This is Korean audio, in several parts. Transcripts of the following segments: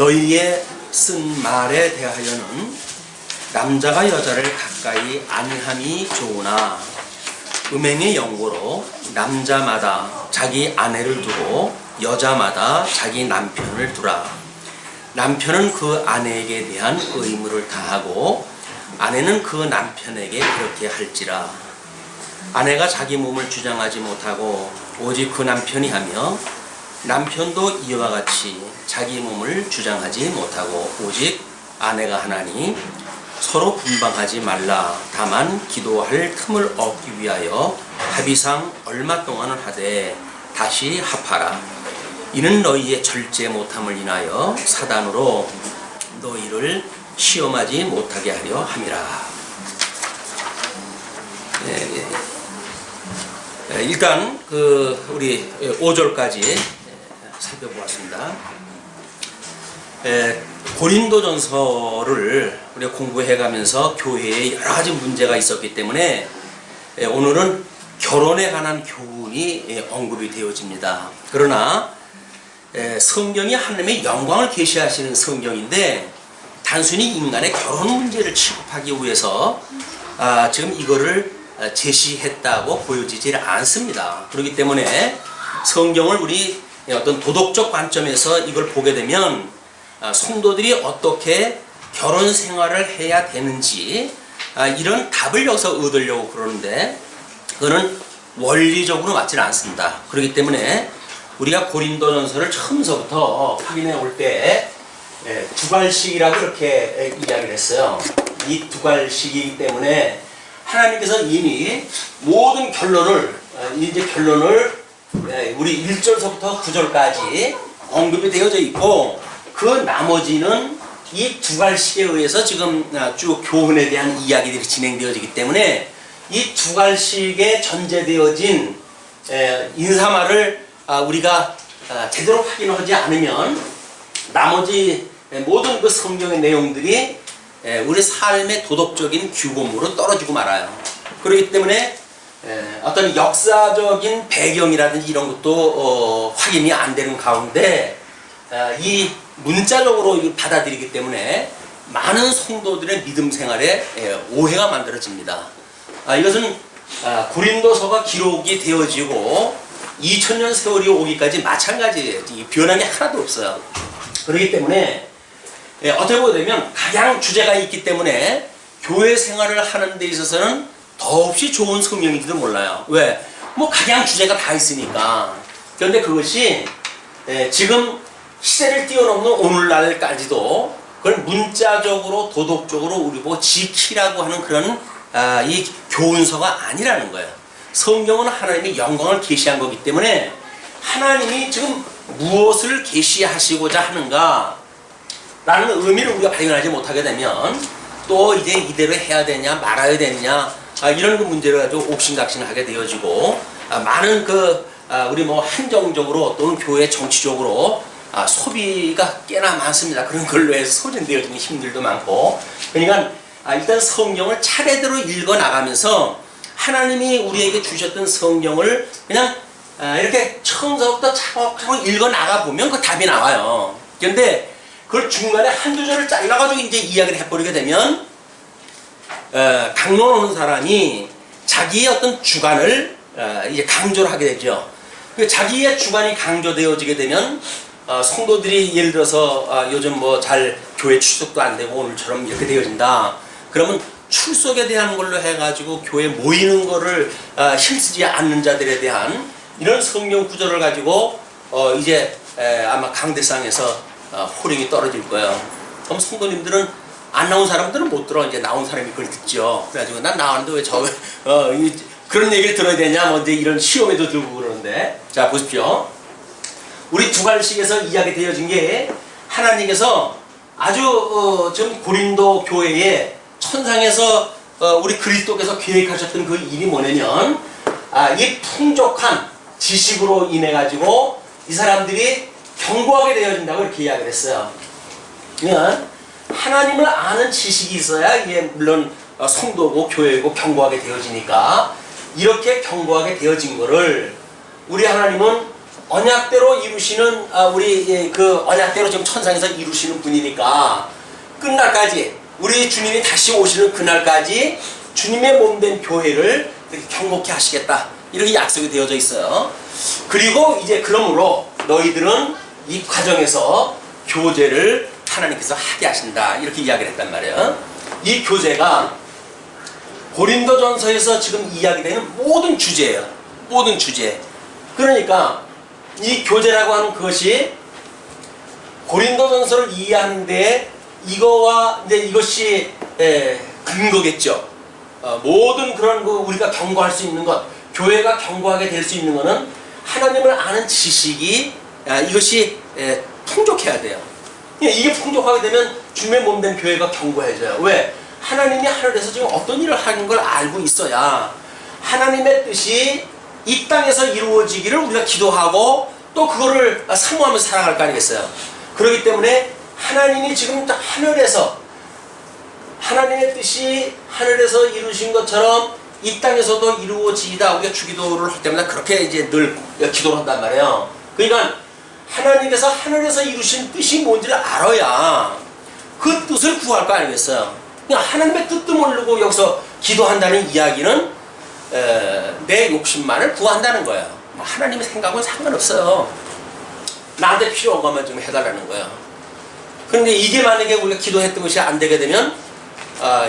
너희의 쓴 말에 대하여는 남자가 여자를 가까이 아니함이 좋으나 음행의 연고로 남자마다 자기 아내를 두고 여자마다 자기 남편을 두라. 남편은 그 아내에게 대한 의무를 다하고 아내는 그 남편에게 그렇게 할지라. 아내가 자기 몸을 주장하지 못하고 오직 그 남편이 하며 남편도 이와 같이 자기 몸을 주장하지 못하고 오직 아내가 하나니 서로 분방하지 말라. 다만 기도할 틈을 얻기 위하여 합의상 얼마 동안은 하되 다시 합하라. 이는 너희의 절제 못함을 인하여 사단으로 너희를 시험하지 못하게 하려 함이라. 일단 우리 5절까지 살펴보았습니다. 고린도전서를 우리가 공부해가면서 교회에 여러 가지 문제가 있었기 때문에 오늘은 결혼에 관한 교훈이 언급이 되어집니다. 그러나 성경이 하나님의 영광을 계시하시는 성경인데 단순히 인간의 결혼 문제를 취급하기 위해서 지금 이거를 제시했다고 보여지지 않습니다. 그렇기 때문에 성경을 우리 어떤 도덕적 관점에서 이걸 보게 되면 성도들이 어떻게 결혼 생활을 해야 되는지 이런 답을 여기서 얻으려고 그러는데 그거는 원리적으로 맞지는 않습니다. 그렇기 때문에 우리가 고린도전서를 처음서부터 확인해 올 때 두갈식이라고 이렇게 이야기를 했어요. 이 두갈식이기 때문에 하나님께서 이미 모든 결론을 우리 1절서부터 9절까지 언급이 되어져 있고 그 나머지는 이 두갈식에 의해서 지금 쭉 교훈에 대한 이야기들이 진행되어지기 때문에 이 두갈식에 전제되어진 인사말을 우리가 제대로 확인하지 않으면 나머지 모든 그 성경의 내용들이 우리 삶의 도덕적인 규범으로 떨어지고 말아요. 그렇기 때문에 어떤 역사적인 배경이라든지 이런 것도 확인이 안 되는 가운데 이 문자적으로 받아들이기 때문에 많은 성도들의 믿음 생활에 오해가 만들어집니다. 이것은 고린도서가 기록이 되어지고 2000년 세월이 오기까지 마찬가지예요. 변한 게 하나도 없어요. 그렇기 때문에 어떻게 보게 되면 각양 주제가 있기 때문에 교회 생활을 하는 데 있어서는 더없이 좋은 성경인지도 몰라요. 왜? 뭐 각양 주제가 다 있으니까. 그런데 그것이 지금 시대를 뛰어넘는 오늘날까지도 그걸 문자적으로 도덕적으로 우리 보고 지키라고 하는 그런 이 교훈서가 아니라는 거예요. 성경은 하나님의 영광을 계시한 거기 때문에 하나님이 지금 무엇을 계시하시고자 하는가 라는 의미를 우리가 발견하지 못하게 되면 또 이제 이대로 해야 되냐 말아야 되느냐 이런 그 문제를 가지고 옥신각신하게 되어지고 많은 우리 뭐 한정적으로 또는 교회 정치적으로 소비가 꽤나 많습니다. 그런 걸로 해서 소진되어지는 힘들도 많고 그러니까 일단 성경을 차례대로 읽어 나가면서 하나님이 우리에게 주셨던 성경을 그냥 이렇게 처음부터 차곡차곡 읽어 나가 보면 그 답이 나와요. 그런데 그걸 중간에 한두 절을 잘라가지고 이제 이야기를 해버리게 되면 강론하는 사람이 자기의 어떤 주관을 이제 강조를 하게 되죠. 자기의 주관이 강조되어지게 되면 성도들이 예를 들어서 요즘 뭐 잘 교회 출석도 안 되고 오늘처럼 이렇게 되어진다. 그러면 출석에 대한 걸로 해가지고 교회 모이는 거를 힘쓰지 않는 자들에 대한 이런 성경 구절을 가지고 이제 아마 강대상에서 호령이 떨어질 거예요. 그럼 성도님들은 안 나온 사람들은 못 들어. 이제 나온 사람이 그걸 듣죠. 그래가지고 난 나왔는데 왜 그런 얘기를 들어야 되냐 뭐 이제 이런 시험에도 들고 그러는데 자 보십시오. 우리 두갈식에서 이야기 되어진 게 하나님께서 아주 지금 고린도 교회에 천상에서 우리 그리스도께서 계획하셨던 그 일이 뭐냐면 이 풍족한 지식으로 인해 가지고 이 사람들이 견고하게 되어진다고 이렇게 이야기를 했어요. 그러면 하나님을 아는 지식이 있어야 이게 물론 성도고 교회고 견고하게 되어지니까 이렇게 견고하게 되어진 거를 우리 하나님은 언약대로 이루시는 우리 그 언약대로 지금 천상에서 이루시는 분이니까 끝날까지 우리 주님이 다시 오시는 그날까지 주님의 몸된 교회를 이렇게 경고케 하시겠다 이렇게 약속이 되어져 있어요. 그리고 이제 그러므로 너희들은 이 과정에서 교제를 하나님께서 하게 하신다 이렇게 이야기를 했단 말이에요. 이 교제가 고린도전서에서 지금 이야기되는 모든 주제예요. 모든 주제. 그러니까 이 교제라고 하는 것이 고린도전서를 이해하는데 이거와 이제 이것이 근거겠죠. 모든 그런 우리가 경고할 수 있는 것, 교회가 경고하게 될 수 있는 것은 하나님을 아는 지식이 이것이 풍족해야 돼요. 이게 풍족하게 되면 주님의 몸된 교회가 경고해져요. 왜? 하나님이 하늘에서 지금 어떤 일을 하는 걸 알고 있어야 하나님의 뜻이 이 땅에서 이루어지기를 우리가 기도하고 또 그거를 사모하면서 살아갈 거 아니겠어요. 그렇기 때문에 하나님이 지금 하늘에서 하나님의 뜻이 하늘에서 이루신 것처럼 이 땅에서도 이루어지다 우리가 주기도를 할 때마다 그렇게 이제 늘 기도를 한단 말이에요. 그러니까 하나님께서 하늘에서 이루신 뜻이 뭔지를 알아야 그 뜻을 구할 거 아니겠어요. 그러니까 하나님의 뜻도 모르고 여기서 기도한다는 이야기는 내 욕심만을 구한다는 거예요. 하나님의 생각은 상관없어요. 나한테 필요한 것만 좀 해달라는 거예요. 그런데 이게 만약에 우리가 기도했던 것이 안 되게 되면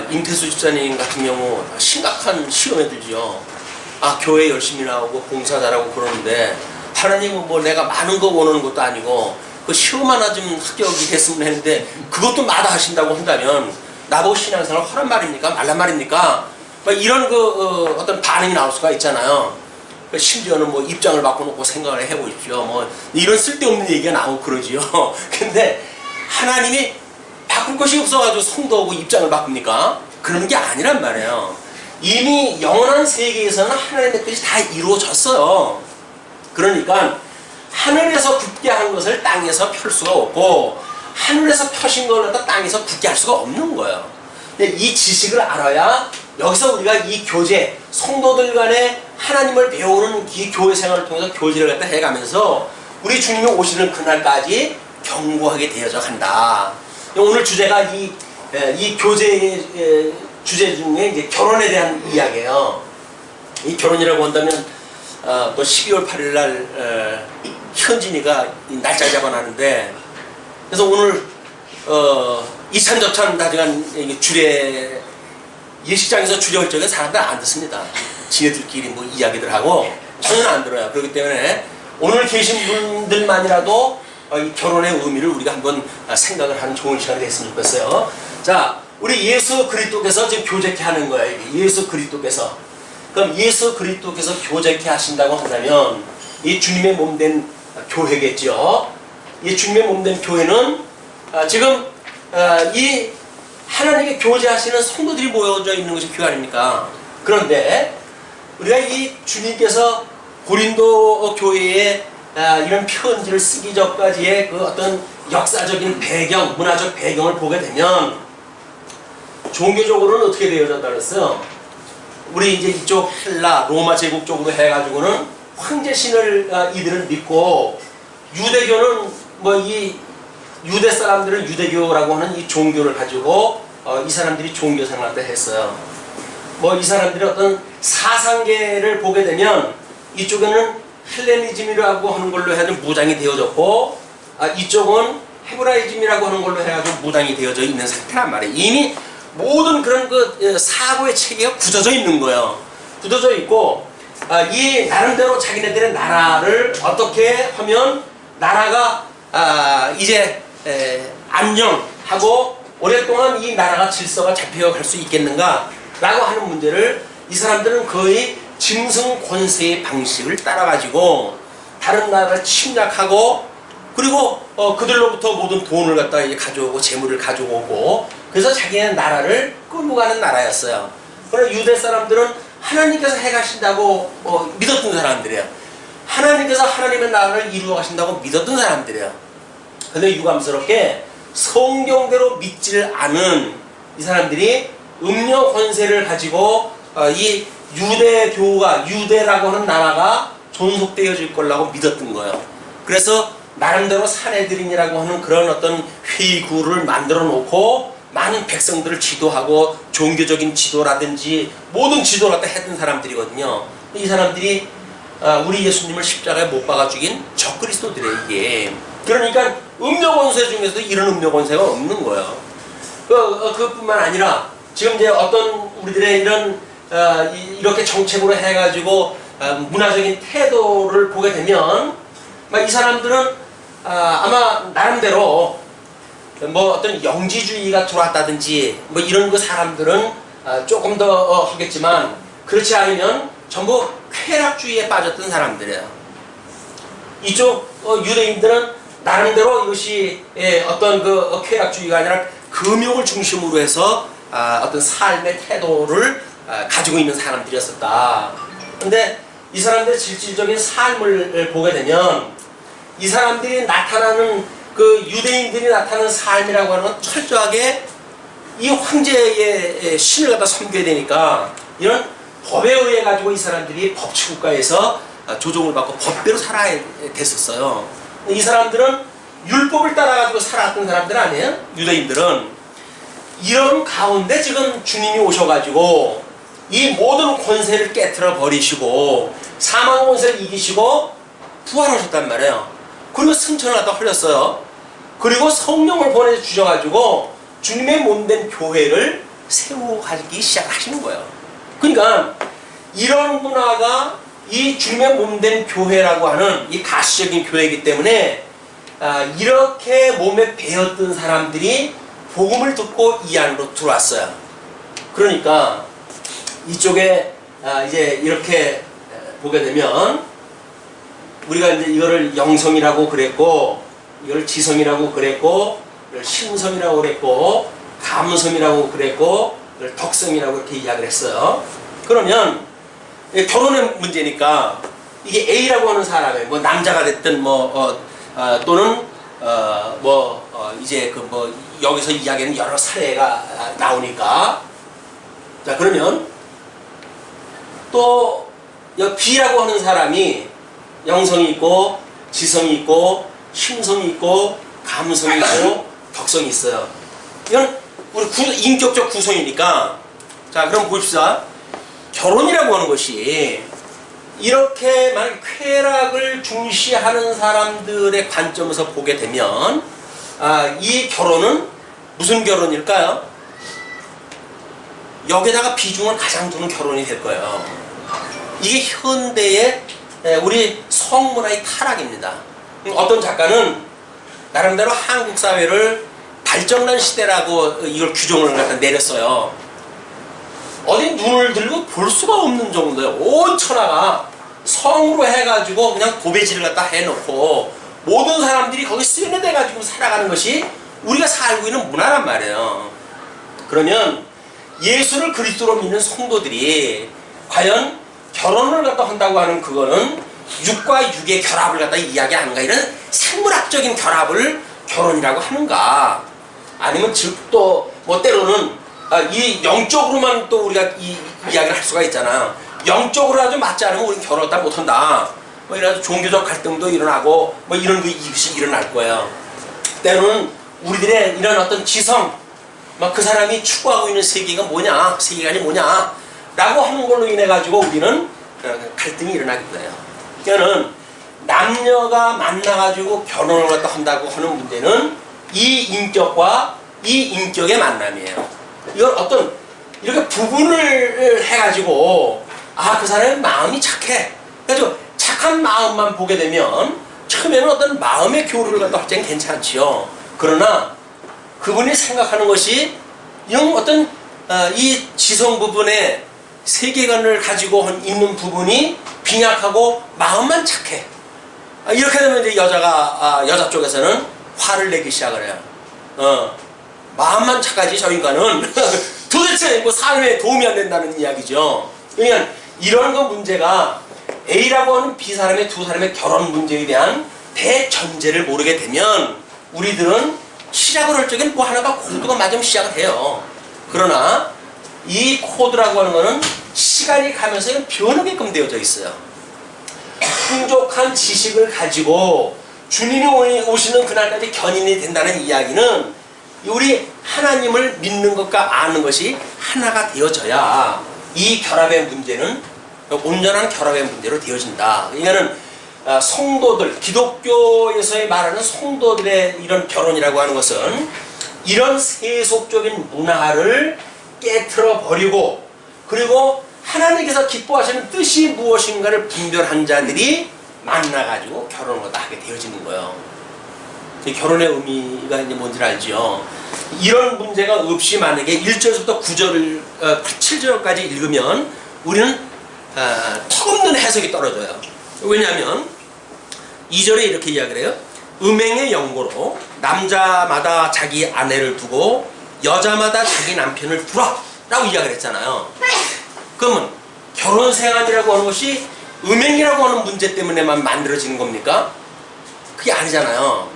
임태수 집사님 같은 경우 심각한 시험에 들죠. 교회 열심히 나오고 봉사 잘하고 그러는데 하나님은 뭐 내가 많은 거 원하는 것도 아니고 그 시험 하나 좀 합격이 됐으면 했는데 그것도 마다하신다고 한다면 나보고 신앙생활 하란 말입니까? 말란 말입니까? 이런 어떤 반응이 나올 수가 있잖아요. 심지어는 뭐 입장을 바꿔놓고 생각을 해보십시오. 뭐 이런 쓸데없는 얘기가 나오고 그러지요. 근데 하나님이 바꿀 것이 없어가지고 성도하고 입장을 바꿉니까? 그런 게 아니란 말이에요. 이미 영원한 세계에서는 하나님의 뜻이 다 이루어졌어요. 그러니까 하늘에서 굳게 한 것을 땅에서 펼 수가 없고 하늘에서 펴신 걸 갖다 땅에서 굳게 할 수가 없는 거예요. 근데 이 지식을 알아야 여기서 우리가 이 교제, 성도들 간에 하나님을 배우는 이 교회 생활을 통해서 교제를 갖다 해가면서 우리 주님이 오시는 그날까지 경고하게 되어져 간다. 오늘 주제가 이 교제의 주제 중에 이제 결혼에 대한 이야기예요. 이 결혼이라고 한다면 또 12월 8일 날 현진이가 날짜 잡아놨는데 그래서 오늘 이찬저찬 다정한 주례 예식장에서 주례할 적에 사람들 안 듣습니다. 지네들끼리 뭐 이야기들 하고 전혀 안 들어요. 그렇기 때문에 오늘 계신 분들만이라도 이 결혼의 의미를 우리가 한번 생각을 하는 좋은 시간이 됐으면 좋겠어요. 자, 우리 예수 그리스도께서 지금 교제케 하는 거예요. 예수 그리스도께서. 그럼 예수 그리스도께서 교제케 하신다고 한다면 이 주님의 몸된 교회겠죠. 이 주님의 몸된 교회는 지금 이 하나님께 교제하시는 성도들이 모여져 있는 것이 교회 아닙니까? 그런데 우리가 이 주님께서 고린도 교회에 이런 편지를 쓰기 전까지의 그 어떤 역사적인 배경, 문화적 배경을 보게 되면 종교적으로는 어떻게 되어졌다 그랬어요? 우리 이제 이쪽 헬라, 로마 제국 쪽으로 해가지고는 황제신을 이들은 믿고 유대교는 뭐 이 유대 사람들은 유대교라고 하는 이 종교를 가지고 이 사람들이 종교 생활을 했어요. 뭐 이 사람들이 어떤 사상계를 보게 되면 이쪽에는 헬레니즘이라고 하는 걸로 해가지고 무장이 되어졌고 이쪽은 헤브라이즘이라고 하는 걸로 해가지고 무장이 되어져 있는 상태란 말이에요. 이미 모든 그런 그 사고의 체계가 굳어져 있는 거예요. 굳어져 있고 이 나름대로 자기네들의 나라를 어떻게 하면 나라가 이제 안녕하고 오랫동안 이 나라가 질서가 잡혀갈 수 있겠는가 라고 하는 문제를 이 사람들은 거의 짐승 권세의 방식을 따라가지고 다른 나라를 침략하고 그리고 그들로부터 모든 돈을 갖다 이제 가져오고 재물을 가져오고 그래서 자기네 나라를 끌고 가는 나라였어요. 그러나 유대 사람들은 하나님께서 해가신다고 믿었던 사람들이에요. 하나님께서 하나님의 나라를 이루어 가신다고 믿었던 사람들이에요. 근데 유감스럽게 성경대로 믿지를 않은 이 사람들이 음료 권세를 가지고 이 유대교가 유대라고 하는 나라가 존속되어질 거라고 믿었던 거예요. 그래서 나름대로 사내들인이라고 하는 그런 어떤 회의구를 만들어 놓고 많은 백성들을 지도하고 종교적인 지도라든지 모든 지도를 갖다 했던 사람들이거든요. 이 사람들이 우리 예수님을 십자가에 못 박아 죽인 적그리스도들이에요, 이게. 그러니까 음료 권세 중에서도 이런 음료 권세가 없는 거예요. 그뿐만 아니라 지금 이제 어떤 우리들의 이런 이렇게 정책으로 해가지고 문화적인 태도를 보게 되면 이 사람들은 아마 나름대로 뭐 어떤 영지주의가 들어왔다든지 뭐 이런 그 사람들은 조금 더 하겠지만 그렇지 않으면 전부 쾌락주의에 빠졌던 사람들이에요. 이쪽 유대인들은 나름대로 이것이 어떤 그 쾌락주의가 아니라 금욕을 중심으로 해서 어떤 삶의 태도를 가지고 있는 사람들이었었다. 근데 이 사람들의 실질적인 삶을 보게 되면 이 사람들이 나타나는 그 유대인들이 나타나는 삶이라고 하는 건 철저하게 이 황제의 신을 갖다 섬겨야 되니까 이런 법에 의해 가지고 이 사람들이 법치국가에서 조종을 받고 법대로 살아야 됐었어요. 이 사람들은 율법을 따라가지고 살았던 사람들 아니에요? 유대인들은. 이런 가운데 지금 주님이 오셔가지고 이 모든 권세를 깨트려 버리시고 사망 권세를 이기시고 부활하셨단 말이에요. 그리고 승천을 갖다 흘렸어요. 그리고 성령을 보내주셔가지고 주님의 몸된 교회를 세워가기 시작하시는 거예요. 그러니까 이런 문화가 이 주님의 몸된 교회라고 하는 이 가시적인 교회이기 때문에 이렇게 몸에 배었던 사람들이 복음을 듣고 이 안으로 들어왔어요. 그러니까 이쪽에 이제 이렇게 보게 되면 우리가 이제 이거를 영성이라고 그랬고 이걸 지성이라고 그랬고 이걸 신성이라고 그랬고 감성이라고 그랬고 이걸 덕성이라고 이렇게 이야기를 했어요. 그러면 결혼의 문제니까 이게 A라고 하는 사람이 뭐 남자가 됐든 또는 이제 여기서 이야기하는 여러 사례가 나오니까 자 그러면 또 B라고 하는 사람이 영성이 있고 지성이 있고 심성이 있고 감성이 있고 덕성이 있어요. 이건 우리 인격적 구성이니까 자 그럼 보십시다. 결혼이라고 하는 것이 이렇게 만약 쾌락을 중시하는 사람들의 관점에서 보게 되면 이 결혼은 무슨 결혼일까요? 여기다가 비중을 가장 두는 결혼이 될 거예요. 이게 현대의 우리 성문화의 타락입니다. 어떤 작가는 나름대로 한국 사회를 발정난 시대라고 이걸 규정을 갖다 내렸어요. 어디 눈을 들고 볼 수가 없는 정도예요. 온 천하가 성으로 해가지고 그냥 도배지를 갖다 해놓고 모든 사람들이 거기 수련돼가지고 살아가는 것이 우리가 살고 있는 문화란 말이에요. 그러면 예수를 그리스도로 믿는 성도들이 과연 결혼을 갖다 한다고 하는 그거는 육과 육의 결합을 갖다 이야기하는가, 이런 생물학적인 결합을 결혼이라고 하는가, 아니면 즉 또 뭐 때로는 이 영적으로만 또 우리가 이야기를 할 수가 있잖아. 영적으로라도 맞지 않으면 우리는 결혼을 다 못한다. 뭐 이래서 종교적 갈등도 일어나고 뭐 이런 이것이 일어날 거예요. 때로는 우리들의 이런 어떤 지성, 막 그 사람이 추구하고 있는 세계가 뭐냐, 세계관이 뭐냐 라고 하는 걸로 인해 가지고 우리는 갈등이 일어나기도 해요. 그러니까는 남녀가 만나가지고 결혼을 갖다 한다고 하는 문제는 이 인격과 이 인격의 만남이에요. 이건 어떤 이렇게 부분을 해가지고 그 사람의 마음이 착해. 그래가지고 착한 마음만 보게 되면 처음에는 어떤 마음의 교류를 갖다 할 때는 괜찮지요. 그러나 그분이 생각하는 것이 이런 어떤 이 지성 부분의 세계관을 가지고 있는 부분이 빈약하고 마음만 착해. 이렇게 되면 이제 여자 쪽에서는 화를 내기 시작을 해요. 마음만 착하지 저 인간은 도대체 뭐 삶에 도움이 안 된다는 이야기죠. 그러니까 이런 거 문제가 A라고 하는 B 사람의 두 사람의 결혼 문제에 대한 대전제를 모르게 되면 우리들은 시작을 할 적엔 뭐 하나가 코드가 맞으면 시작을 해요. 그러나 이 코드라고 하는 거는 시간이 가면서 변하게끔 되어져 있어요. 풍족한 지식을 가지고 주님이 오시는 그날까지 견인이 된다는 이야기는 우리 하나님을 믿는 것과 아는 것이 하나가 되어져야 이 결합의 문제는 온전한 결합의 문제로 되어진다. 이거는 성도들, 기독교에서의 말하는 성도들의 이런 결혼이라고 하는 것은 이런 세속적인 문화를 깨트려 버리고, 그리고 하나님께서 기뻐하시는 뜻이 무엇인가를 분별한 자들이 만나가지고 결혼을 하게 되어지는 거예요. 결혼의 의미가 이제 뭔지 알죠? 이런 문제가 없이 만약에 1절부터 9절, 7절까지 읽으면 우리는 턱없는 해석이 떨어져요. 왜냐하면 2절에 이렇게 이야기를 해요. 음행의 연고로 남자마다 자기 아내를 두고 여자마다 자기 남편을 두라 라고 이야기를 했잖아요. 그러면 결혼생활이라고 하는 것이 음행이라고 하는 문제 때문에만 만들어지는 겁니까? 그게 아니잖아요.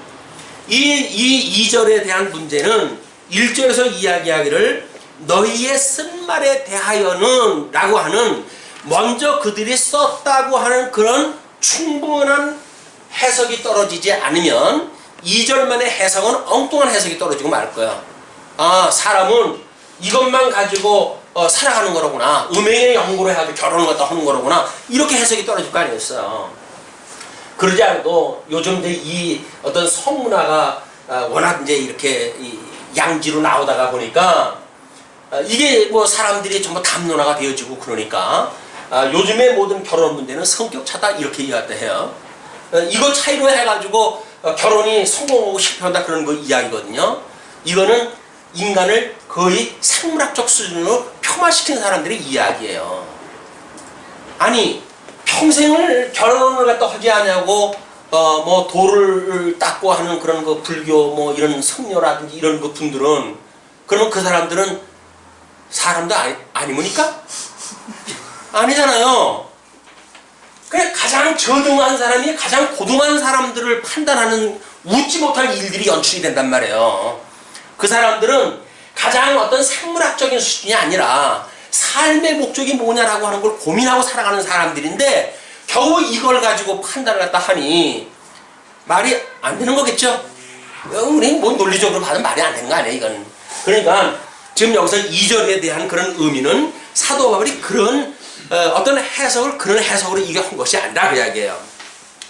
이 2절에 대한 문제는 1절에서 이야기하기를 너희의 쓴 말에 대하여는 라고 하는 먼저 그들이 썼다고 하는 그런 충분한 해석이 떨어지지 않으면 2절만의 해석은 엉뚱한 해석이 떨어지고 말 거야. 아, 사람은 이것만 가지고 살아가는 거로구나. 음행의 연고로 해가지고 결혼을 갖다 하는 거로구나. 이렇게 해석이 떨어질 거 아니었어요. 그러지 않아도 요즘 이 어떤 성문화가 워낙 이제 이렇게 양지로 나오다가 보니까 이게 뭐 사람들이 전부 담론화가 되어지고 그러니까 요즘의 모든 결혼 문제는 성격 차다 이렇게 이야기한다 해요. 이거 차이로 해가지고 결혼이 성공하고 실패한다 그런 거 이야기거든요. 이거는 인간을 거의 생물학적 수준으로 폄하시킨 사람들의 이야기예요. 아니 평생을 결혼을 갖다 하지 않냐고 뭐 돌을 닦고 하는 그런 거 불교 뭐 이런 성녀라든지 이런 그 분들은 그러면 그 사람들은 사람도 아니니까 아니잖아요. 그래 가장 저등한 사람이 가장 고등한 사람들을 판단하는 웃지 못할 일들이 연출이 된단 말이에요. 그 사람들은 가장 어떤 생물학적인 수준이 아니라 삶의 목적이 뭐냐라고 하는 걸 고민하고 살아가는 사람들인데 겨우 이걸 가지고 판단을 갖다 하니 말이 안 되는 거겠죠? 우리 뭐 논리적으로 봐도 말이 안 되는 거 아니에요, 이건. 그러니까 지금 여기서 2절에 대한 그런 의미는 사도 바울이 그런 어떤 해석을 그런 해석으로 이겨한 것이 아니라 그 이야기예요.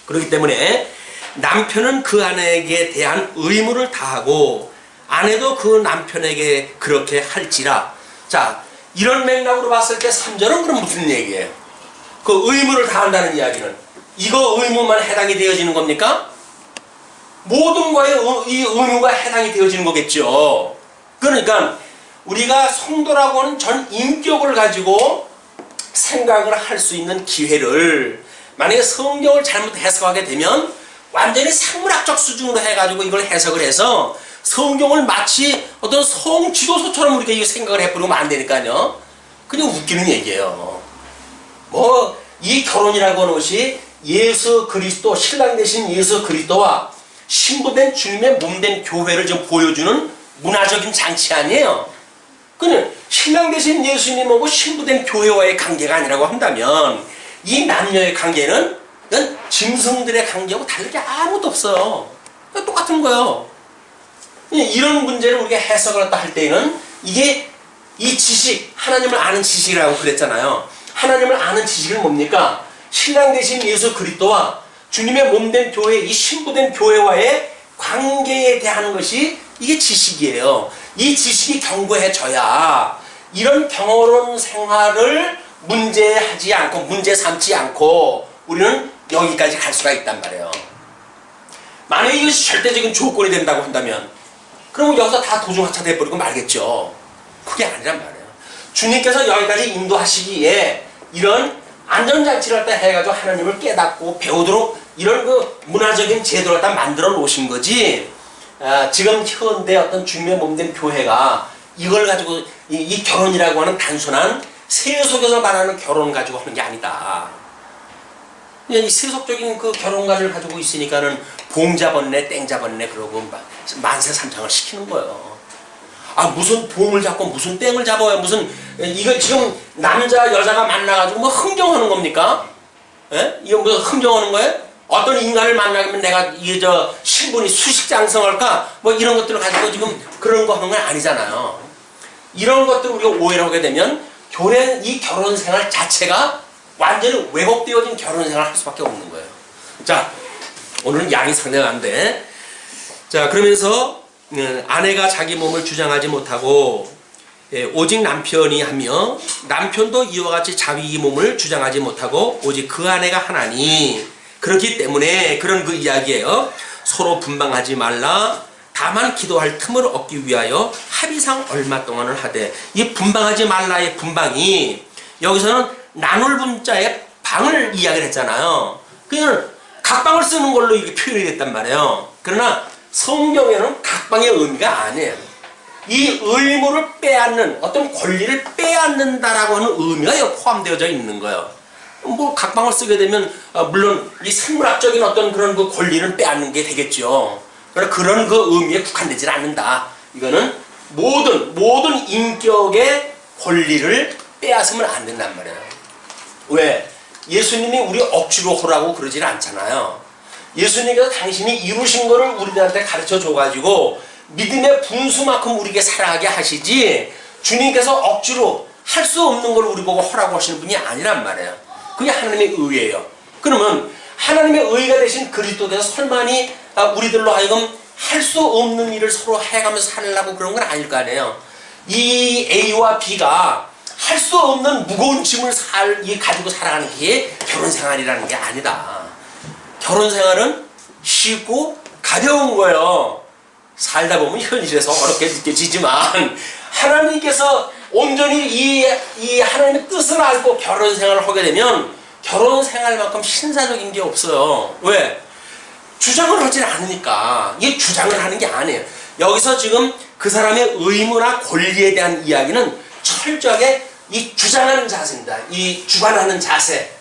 그렇기 때문에 남편은 그 아내에게 대한 의무를 다하고 아내도 그 남편에게 그렇게 할지라. 자, 이런 맥락으로 봤을 때 3절은 그럼 무슨 얘기예요? 그 의무를 다한다는 이야기는 이거 의무만 해당이 되어지는 겁니까? 모든 거에 이 의무가 해당이 되어지는 거겠죠. 그러니까 우리가 성도라고 하는 전 인격을 가지고 생각을 할 수 있는 기회를 만약에 성경을 잘못 해석하게 되면 완전히 생물학적 수준으로 해가지고 이걸 해석을 해서 성경을 마치 어떤 성지도서처럼 우리가 이거 생각을 해버리면 안 되니까요. 그냥 웃기는 얘기예요. 뭐 이 결혼이라고 하는 것이 예수 그리스도, 신랑 되신 예수 그리스도와 신부된 주님의 몸된 교회를 좀 보여주는 문화적인 장치 아니에요. 그냥 신랑 되신 예수님하고 신부된 교회와의 관계가 아니라고 한다면 이 남녀의 관계는 그건 짐승들의 관계하고 다를 게 아무것도 없어요. 똑같은 거예요. 이런 문제를 우리가 해석을 할 때는 이게 이 지식, 하나님을 아는 지식이라고 그랬잖아요. 하나님을 아는 지식은 뭡니까? 신랑 되신 예수 그리스도와 주님의 몸된 교회, 이 신부된 교회와의 관계에 대한 것이 이게 지식이에요. 이 지식이 견고해져야 이런 경호론 생활을 문제하지 않고 문제 삼지 않고 우리는 여기까지 갈 수가 있단 말이에요. 만약에 이것이 절대적인 조건이 된다고 한다면 그러면 여기서 다 도중하차 돼버리고 말겠죠. 그게 아니란 말이에요. 주님께서 여기까지 인도하시기에 이런 안전장치를 갖다 해가지고 하나님을 깨닫고 배우도록 이런 그 문화적인 제도를 갖다 만들어 놓으신 거지. 지금 현대 어떤 주님의 몸된 교회가 이걸 가지고 이 결혼이라고 하는 단순한 세속에서 말하는 결혼 가지고 하는 게 아니다. 이 세속적인 그 결혼관을 가지고 있으니까는 봉 잡았네, 땡 잡았네 그러고 만세 삼창을 시키는 거예요. 아 무슨 봉을 잡고 무슨 땡을 잡아요? 무슨 이거 지금 남자 여자가 만나가지고 뭐 흥정하는 겁니까? 예? 이거 뭐 흥정하는 거예요? 어떤 인간을 만나면 내가 이게 신분이 수식장성할까 뭐 이런 것들을 가지고 지금 그런 거 하는 건 아니잖아요. 이런 것들을 우리가 오해를 하게 되면 이 결혼 생활 자체가 완전히 왜곡되어진 결혼 생활을 할 수밖에 없는 거예요. 자, 오늘은 양이 상당히 안 돼. 자, 그러면서 아내가 자기 몸을 주장하지 못하고 오직 남편이 하며 남편도 이와 같이 자기 몸을 주장하지 못하고 오직 그 아내가 하나니 그렇기 때문에 그런 그 이야기예요. 서로 분방하지 말라. 다만 기도할 틈을 얻기 위하여 합의상 얼마 동안을 하되, 이 분방하지 말라의 분방이 여기서는 나눌 분자의 방을 이야기를 했잖아요. 그냥 각방을 쓰는 걸로 이게 표현이 됐단 말이에요. 그러나 성경에는 각방의 의미가 아니에요. 이 의무를 빼앗는 어떤 권리를 빼앗는다라고 하는 의미가 여기 포함되어져 있는 거예요. 뭐 각방을 쓰게 되면 물론 이 생물학적인 어떤 그런 그 권리를 빼앗는 게 되겠죠. 그러나 그런 그 의미에 국한되지 않는다. 이거는 모든 인격의 권리를 빼앗으면 안 된단 말이에요. 왜? 예수님이 우리 억지로 하라고 그러질 않잖아요. 예수님께서 당신이 이루신 거를 우리들한테 가르쳐 줘가지고 믿음의 분수만큼 우리에게 살아가게 하시지, 주님께서 억지로 할 수 없는 걸 우리 보고 하라고 하시는 분이 아니란 말이에요. 그게 하나님의 의예요. 그러면 하나님의 의가 되신 그리스도께서 설마니 우리들로 하여금 할 수 없는 일을 서로 해가면서 살려고 그런 건 아닐 거 아니에요. 이 A와 B가 할 수 없는 무거운 짐을 가지고 살아가는 게 결혼생활이라는 게 아니다. 결혼생활은 쉽고 가벼운 거예요. 살다 보면 현실에서 어렵게 느껴지지만 하나님께서 온전히 이 하나님의 뜻을 알고 결혼생활을 하게 되면 결혼생활만큼 신사적인 게 없어요. 왜? 주장을 하질 않으니까. 이게 주장을 하는 게 아니에요. 여기서 지금 그 사람의 의무나 권리에 대한 이야기는 철저하게 이 주장하는 자세입니다. 이 주관하는 자세.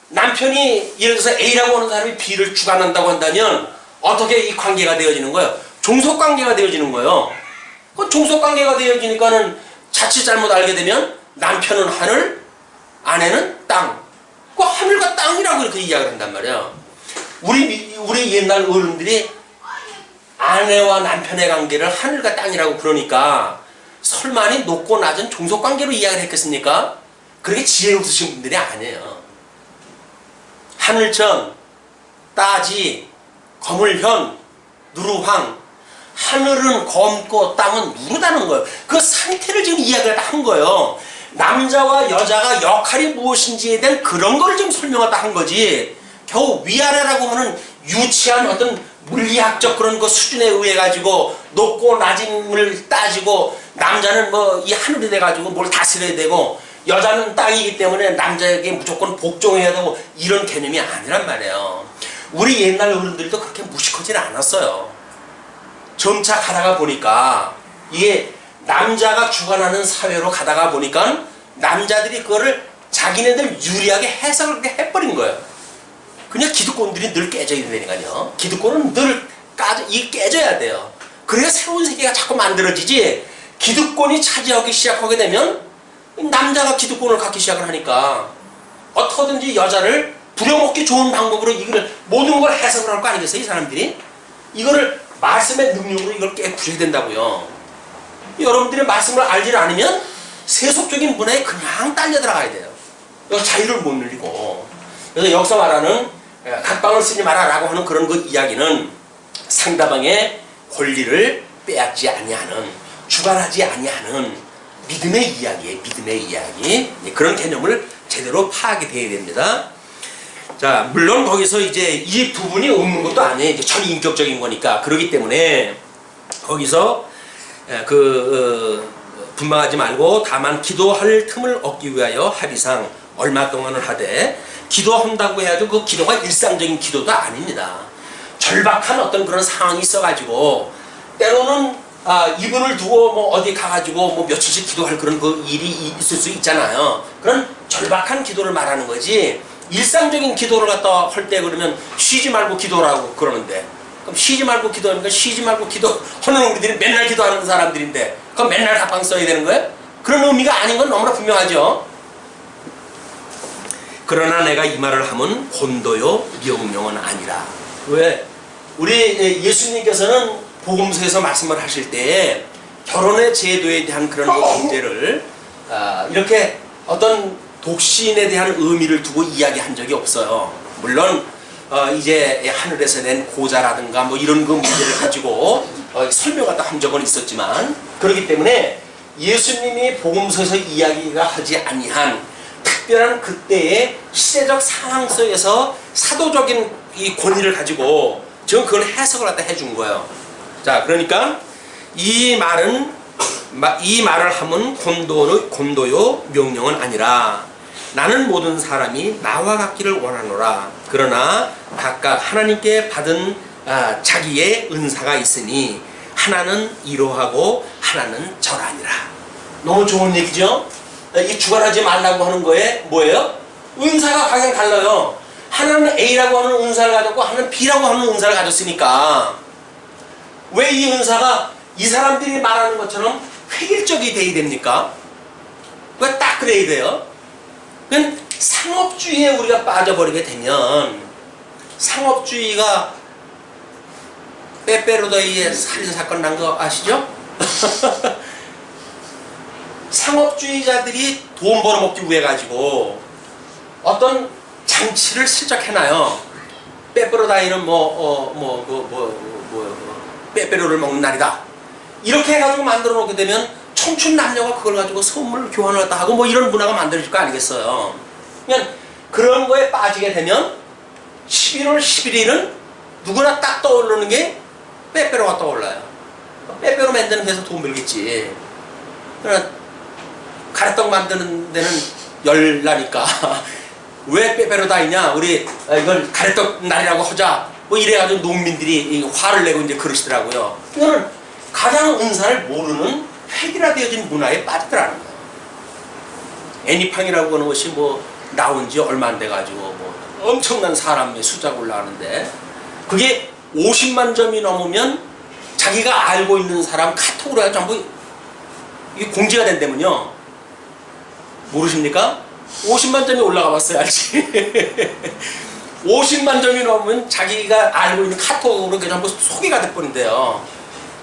남편이 예를 들어서 A라고 하는 사람이 B를 주관한다고 한다면 어떻게 이 관계가 되어지는 거예요? 종속관계가 되어지는 거예요. 그 종속관계가 되어지니까는 자칫 잘못 알게 되면 남편은 하늘, 아내는 땅. 그 하늘과 땅이라고 이렇게 이야기를 한단 말이에요. 우리 옛날 어른들이 아내와 남편의 관계를 하늘과 땅이라고 그러니까 설마니 높고 낮은 종속관계로 이야기를 했겠습니까? 그렇게 지혜 없으신 분들이 아니에요. 하늘천, 따지, 거물현, 누루황. 하늘은 검고 땅은 누르다는 거예요. 그 상태를 지금 이야기를 한 거예요. 남자와 여자가 역할이 무엇인지에 대한 그런 거를 지금 설명하다 한 거지, 겨우 위아래라고 하는 유치한 어떤 물리학적 그런 거 수준에 의해 가지고 높고 낮음을 따지고 남자는 뭐 이 하늘이 돼 가지고 뭘 다스려야 되고 여자는 땅이기 때문에 남자에게 무조건 복종해야 되고 이런 개념이 아니란 말이에요. 우리 옛날 어른들도 그렇게 무식하진 않았어요. 점차 가다가 보니까 이게 남자가 주관하는 사회로 가다가 보니까 남자들이 그거를 자기네들 유리하게 해석을 해버린 거예요. 그냥 기득권들이 늘 깨져야 되니까요. 기득권은 늘 깨져야 돼요. 그래야 새로운 세계가 자꾸 만들어지지, 기득권이 차지하기 시작하게 되면 남자가 기득권을 갖기 시작을 하니까 어떻게든지 여자를 부려먹기 좋은 방법으로 이걸 모든 걸 해석을 할 거 아니겠어요, 이 사람들이? 이거를 말씀의 능력으로 이걸 깨부셔야 된다고요. 여러분들이 말씀을 알지 않으면 세속적인 문화에 그냥 딸려 들어가야 돼요. 자유를 못 누리고. 그래서 여기서 말하는 각방을 쓰지 마라 라고 하는 그런 그 이야기는 상대방의 권리를 빼앗지 아니하는, 주관하지 아니하는 믿음의 이야기예요. 믿음의 이야기. 그런 개념을 제대로 파악이 돼야 됩니다. 자, 물론 거기서 이제 이 부분이 없는 것도 아니에요. 이제 전인격적인 거니까. 그렇기 때문에 거기서 분방하지 말고 다만 기도할 틈을 얻기 위하여 합의상 얼마 동안을 하되, 기도한다고 해야죠. 그 기도가 일상적인 기도도 아닙니다. 절박한 어떤 그런 상황이 있어가지고 때로는 이분을 두고 뭐 어디 가가지고 뭐 며칠씩 기도할 그런 그 일이 있을 수 있잖아요. 그런 절박한 기도를 말하는 거지, 일상적인 기도를 갖다 할 때 그러면 쉬지 말고 기도라고 그러는데, 그럼 쉬지 말고 기도하니까 쉬지 말고 기도하는 우리들이 맨날 기도하는 사람들인데 그럼 맨날 각방 써야 되는 거예요? 그런 의미가 아닌 건 너무나 분명하죠. 그러나 내가 이 말을 하면 본도요 명령은 아니라. 왜? 우리 예수님께서는 복음서에서 말씀을 하실 때에 결혼의 제도에 대한 그런 문제를 이렇게 어떤 독신에 대한 의미를 두고 이야기한 적이 없어요. 물론 이제 하늘에서 낸 고자라든가 뭐 이런 그 문제를 가지고 설명을 한 적은 있었지만, 그렇기 때문에 예수님이 복음서에서 이야기가 하지 아니한 특별한 그때의 시대적 상황 속에서 사도적인 이 권위를 가지고 지금 그걸 해석을 갖다 해준 거예요. 자, 그러니까 이 말을 하면 곤도요 명령은 아니라 나는 모든 사람이 나와 같기를 원하노라. 그러나 각각 하나님께 받은 자기의 은사가 있으니 하나는 이러하고 하나는 저러하니라. 너무 좋은 얘기죠? 이 주관하지 말라고 하는 거에 뭐예요? 은사가 각각 달라요. 하나는 A라고 하는 은사를 가졌고 하나는 B라고 하는 은사를 가졌으니까 왜 이 은사가 이 사람들이 말하는 것처럼 획일적이 돼야 됩니까? 왜 딱 그래야 돼요? 그건 상업주의에 우리가 빠져버리게 되면, 상업주의가 빼빼로더이에 살인사건 난 거 아시죠? 상업주의자들이 돈 벌어먹기 위해 가지고 어떤 장치를 슬쩍 해놔요. 빼빼로다이는 빼빼로를 먹는 날이다. 이렇게 해가지고 만들어 놓게 되면 청춘 남녀가 그걸 가지고 선물 교환을 다 하고 뭐 이런 문화가 만들어질 거 아니겠어요. 그냥 그런 거에 빠지게 되면 11월 11일은 누구나 딱 떠오르는 게 빼빼로가 떠올라요. 빼빼로 만드는 데서 돈 벌겠지. 그러나 가래떡 만드는 데는 열나니까 왜 빼빼로다이냐, 우리 이걸 가래떡 날이라고 하자 뭐 이래가지고 농민들이 화를 내고 이제 그러시더라고요. 이거는 가장 은사를 모르는 획일화되어진 문화에 빠지더라는 거예요. 애니팡이라고 하는 것이 뭐 나온 지 얼마 안 돼가지고 뭐 엄청난 사람의 숫자가 올라가는데, 그게 50만 점이 넘으면 자기가 알고 있는 사람 카톡으로 해서 전부 이게 공지가 된다면요. 모르십니까? 50만 점이 올라가 봤어야지. 50만 점이 넘으면 자기가 알고 있는 카톡으로 전부 소개가 될 뻔인데요.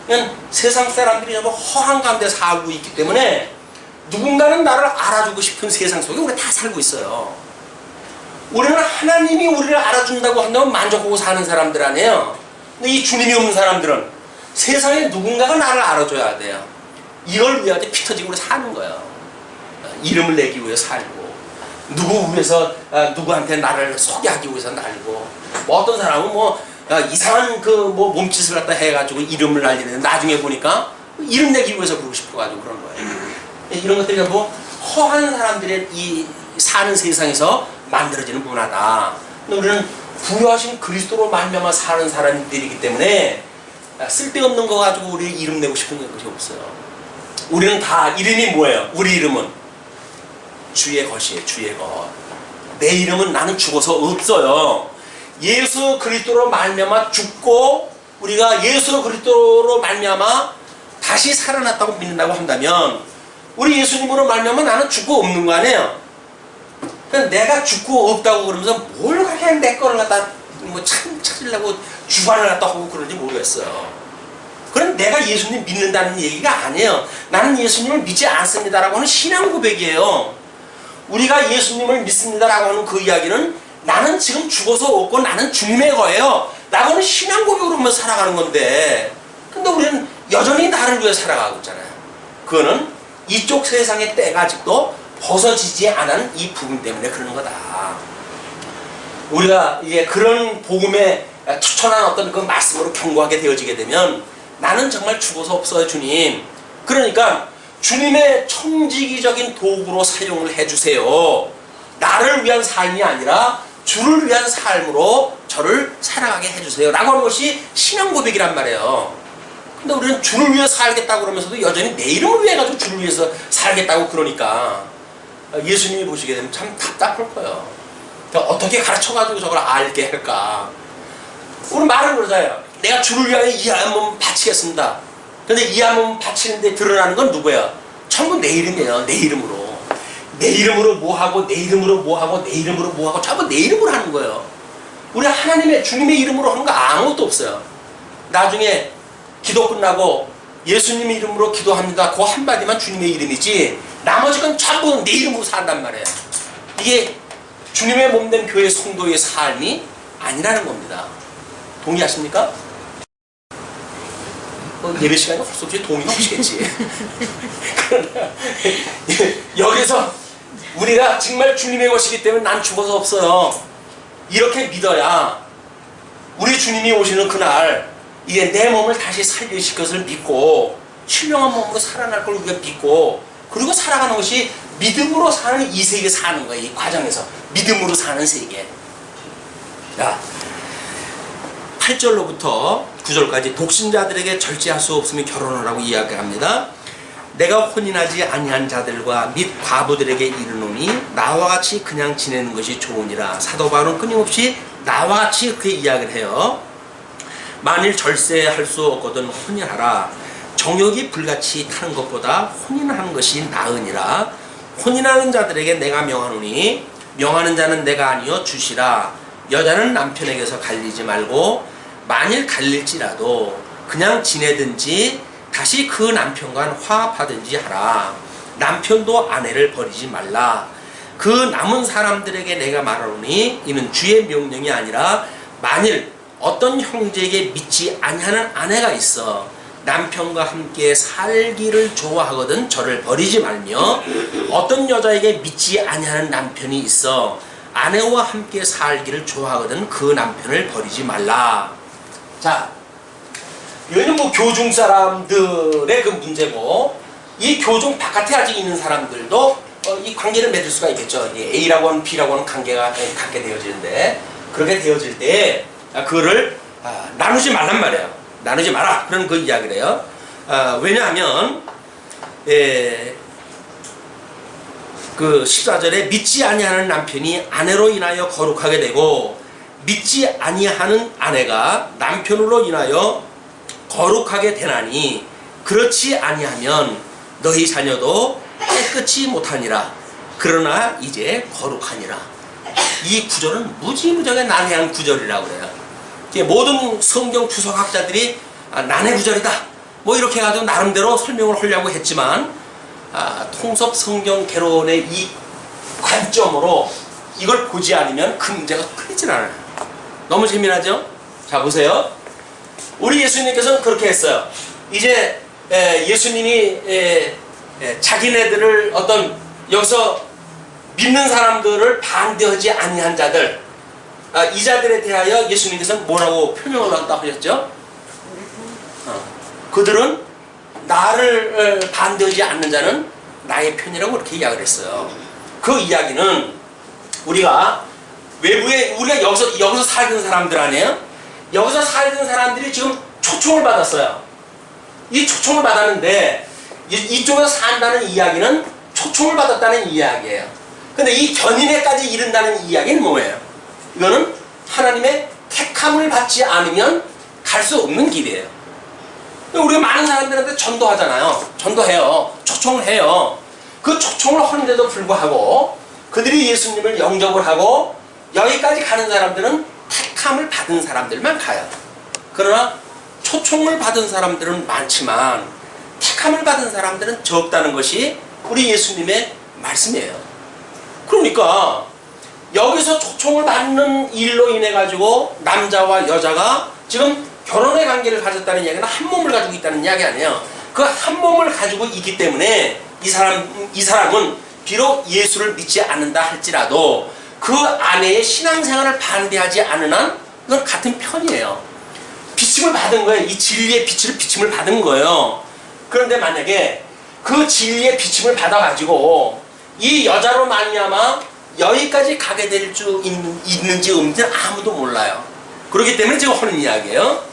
그냥 세상 사람들이 전부 허한 가운데 살고 있기 때문에 누군가는 나를 알아주고 싶은 세상 속에 우리가 다 살고 있어요. 우리는 하나님이 우리를 알아준다고 한다면 만족하고 사는 사람들 아니에요. 근데 이 주님이 없는 사람들은 세상에 누군가가 나를 알아줘야 돼요. 이걸 위해서 피 터지고 사는 거예요. 이름을 내기 위해 살고, 누구 위해서 누구한테 나를 소개하기 위해서 날고, 뭐 어떤 사람은 뭐 이상한 그 뭐 몸짓을 갖다 해가지고 이름을 날리는데 나중에 보니까 이름 내기 위해서 그러고 싶어가지고 그런 거예요. 이런 것들이 전부 허한 사람들의 이 사는 세상에서 만들어지는 문화다. 근데 우리는 부여하신 그리스도로 말미암아 사는 사람들이기 때문에 쓸데없는 거 가지고 우리 이름 내고 싶은 것이 없어요. 우리는 다 이름이 뭐예요? 우리 이름은 주의 것이에요. 주의 것. 내 이름은 나는 죽어서 없어요. 예수 그리스도로 말미암아 죽고 우리가 예수 그리스도로 말미암아 다시 살아났다고 믿는다고 한다면, 우리 예수님으로 말미암아 나는 죽고 없는 거 아니에요? 그냥 내가 죽고 없다고 그러면서 뭘 그렇게 내 거를 갖다 뭐 찾으려고 주관을 갖다 하고 그런지 모르겠어요. 그럼 내가 예수님 믿는다는 얘기가 아니에요. 나는 예수님을 믿지 않습니다라고 하는 신앙 고백이에요. 우리가 예수님을 믿습니다라고 하는 그 이야기는 나는 지금 죽어서 없고 나는 주님의 거예요 라고 하는 신앙 고백으로 하면 살아가는 건데, 근데 우리는 여전히 나를 위해 살아가고 있잖아요. 그거는 이쪽 세상의 때가 아직도 벗어지지 않은 이 부분 때문에 그러는 거다. 우리가 이제 그런 복음에 추천한 어떤 그 말씀으로 경고하게 되어지게 되면 나는 정말 죽어서 없어요 주님. 그러니까 주님의 청지기적인 도구로 사용을 해주세요. 나를 위한 삶이 아니라 주를 위한 삶으로 저를 살아가게 해주세요 라고 하는 것이 신앙 고백이란 말이에요. 근데 우리는 주를 위해 살겠다고 그러면서도 여전히 내 이름을 위해 가지고 주를 위해서 살겠다고 그러니까 예수님이 보시게 되면 참 답답할 거예요. 그러니까 어떻게 가르쳐가지고 저걸 알게 할까. 우리 말은 그러잖아요. 내가 주를 위하여 이 한 몸 바치겠습니다. 근데 이 한 몸 바치는데 드러나는 건 누구야? 전부 내 이름이에요. 내 이름으로. 내 이름으로 뭐하고 내 이름으로 뭐하고 내 이름으로 뭐하고 전부 내 이름으로 하는 거예요. 우리 하나님의 주님의 이름으로 하는 거 아무것도 없어요. 나중에 기도 끝나고 예수님의 이름으로 기도합니다. 그 한마디만 주님의 이름이지 나머지 건 전부 내 이름으로 산단 말이에요. 이게 주님의 몸된 교회 성도의 삶이 아니라는 겁니다. 동의하십니까? 예배 시간이 없을 수 없이 동의가 없겠지. 그러나 여기서 우리가 정말 주님의 것이기 때문에 난 죽어서 없어요. 이렇게 믿어야 우리 주님이 오시는 그날 이게 내 몸을 다시 살리실 것을 믿고 신령한 몸으로 살아날 걸 우리가 믿고 그리고 살아가는 것이 믿음으로 사는 이 세계 사는 거예요. 이 과정에서 믿음으로 사는 세계. 자, 8절로부터 9절까지 독신자들에게 절제할 수 없으면 결혼을 하고 이야기합니다. 내가 혼인하지 아니한 자들과 및 과부들에게 이르노니 나와 같이 그냥 지내는 것이 좋으니라. 사도 바울은 끊임없이 나와 같이 그렇게 이야기를 해요. 만일 절제할 수 없거든 혼인하라. 정욕이 불같이 타는 것보다 혼인하는 것이 나으니라. 혼인하는 자들에게 내가 명하노니 명하는 자는 내가 아니요 주시라. 여자는 남편에게서 갈리지 말고 만일 갈릴지라도 그냥 지내든지 다시 그 남편과 화합하든지 하라. 남편도 아내를 버리지 말라. 그 남은 사람들에게 내가 말하노니 이는 주의 명령이 아니라 만일 어떤 형제에게 믿지 아니하는 아내가 있어 남편과 함께 살기를 좋아하거든 저를 버리지 말며 어떤 여자에게 믿지 아니하는 남편이 있어 아내와 함께 살기를 좋아하거든 그 남편을 버리지 말라. 자, 이거는 뭐 교중 사람들의 그 문제고 이 교중 바깥에 아직 있는 사람들도 이 관계를 맺을 수가 있겠죠. A라고 하는 B라고 하는 관계가 갖게 되어지는데 그렇게 되어질 때 그거를 나누지 말란 말이에요. 나누지 마라. 그런 그 이야기를 해요. 왜냐하면 그 14절에 믿지 아니하는 남편이 아내로 인하여 거룩하게 되고 믿지 아니하는 아내가 남편으로 인하여 거룩하게 되나니 그렇지 아니하면 너희 자녀도 깨끗이 못하니라. 그러나 이제 거룩하니라. 이 구절은 무지무지하게 난해한 구절이라고 그래요. 모든 성경 주석학자들이 난해 구절이다 뭐 이렇게 해가지고 나름대로 설명을 하려고 했지만 통섭 성경 개론의 이 관점으로 이걸 보지 않으면 그 문제가 풀리질 않아요. 너무 재미나죠? 자, 보세요. 우리 예수님께서는 그렇게 했어요. 이제 예수님이 자기네들을 어떤 여기서 믿는 사람들을 반대하지 아니한 자들 이 자들에 대하여 예수님께서는 뭐라고 표명을 한다고 하셨죠? 그들은 나를 반대하지 않는 자는 나의 편이라고 그렇게 이야기를 했어요. 그 이야기는 우리가 외부에 우리가 여기서 살던 사람들 아니에요? 여기서 살던 사람들이 지금 초청을 받았어요. 이 초청을 받았는데 이쪽에서 산다는 이야기는 초청을 받았다는 이야기예요. 근데 이 견인에까지 이른다는 이야기는 뭐예요? 이거는 하나님의 택함을 받지 않으면 갈 수 없는 길이에요. 우리가 많은 사람들한테 전도하잖아요. 전도해요. 초청을 해요. 그 초청을 하는데도 불구하고 그들이 예수님을 영접을 하고 여기까지 가는 사람들은 택함을 받은 사람들만 가요. 그러나 초청을 받은 사람들은 많지만 택함을 받은 사람들은 적다는 것이 우리 예수님의 말씀이에요. 그러니까 여기서 초청을 받는 일로 인해 가지고 남자와 여자가 지금 결혼의 관계를 가졌다는 이야기는 한 몸을 가지고 있다는 이야기 아니에요. 그 한 몸을 가지고 있기 때문에 이 사람은 비록 예수를 믿지 않는다 할지라도 그 아내의 신앙생활을 반대하지 않는 한 이건 같은 편이에요. 비침을 받은 거예요. 이 진리의 비침을 받은 거예요. 그런데 만약에 그 진리의 비침을 받아가지고 이 여자로 말미암아 여기까지 가게 될 수 있는지 없는지는 아무도 몰라요. 그렇기 때문에 제가 하는 이야기예요.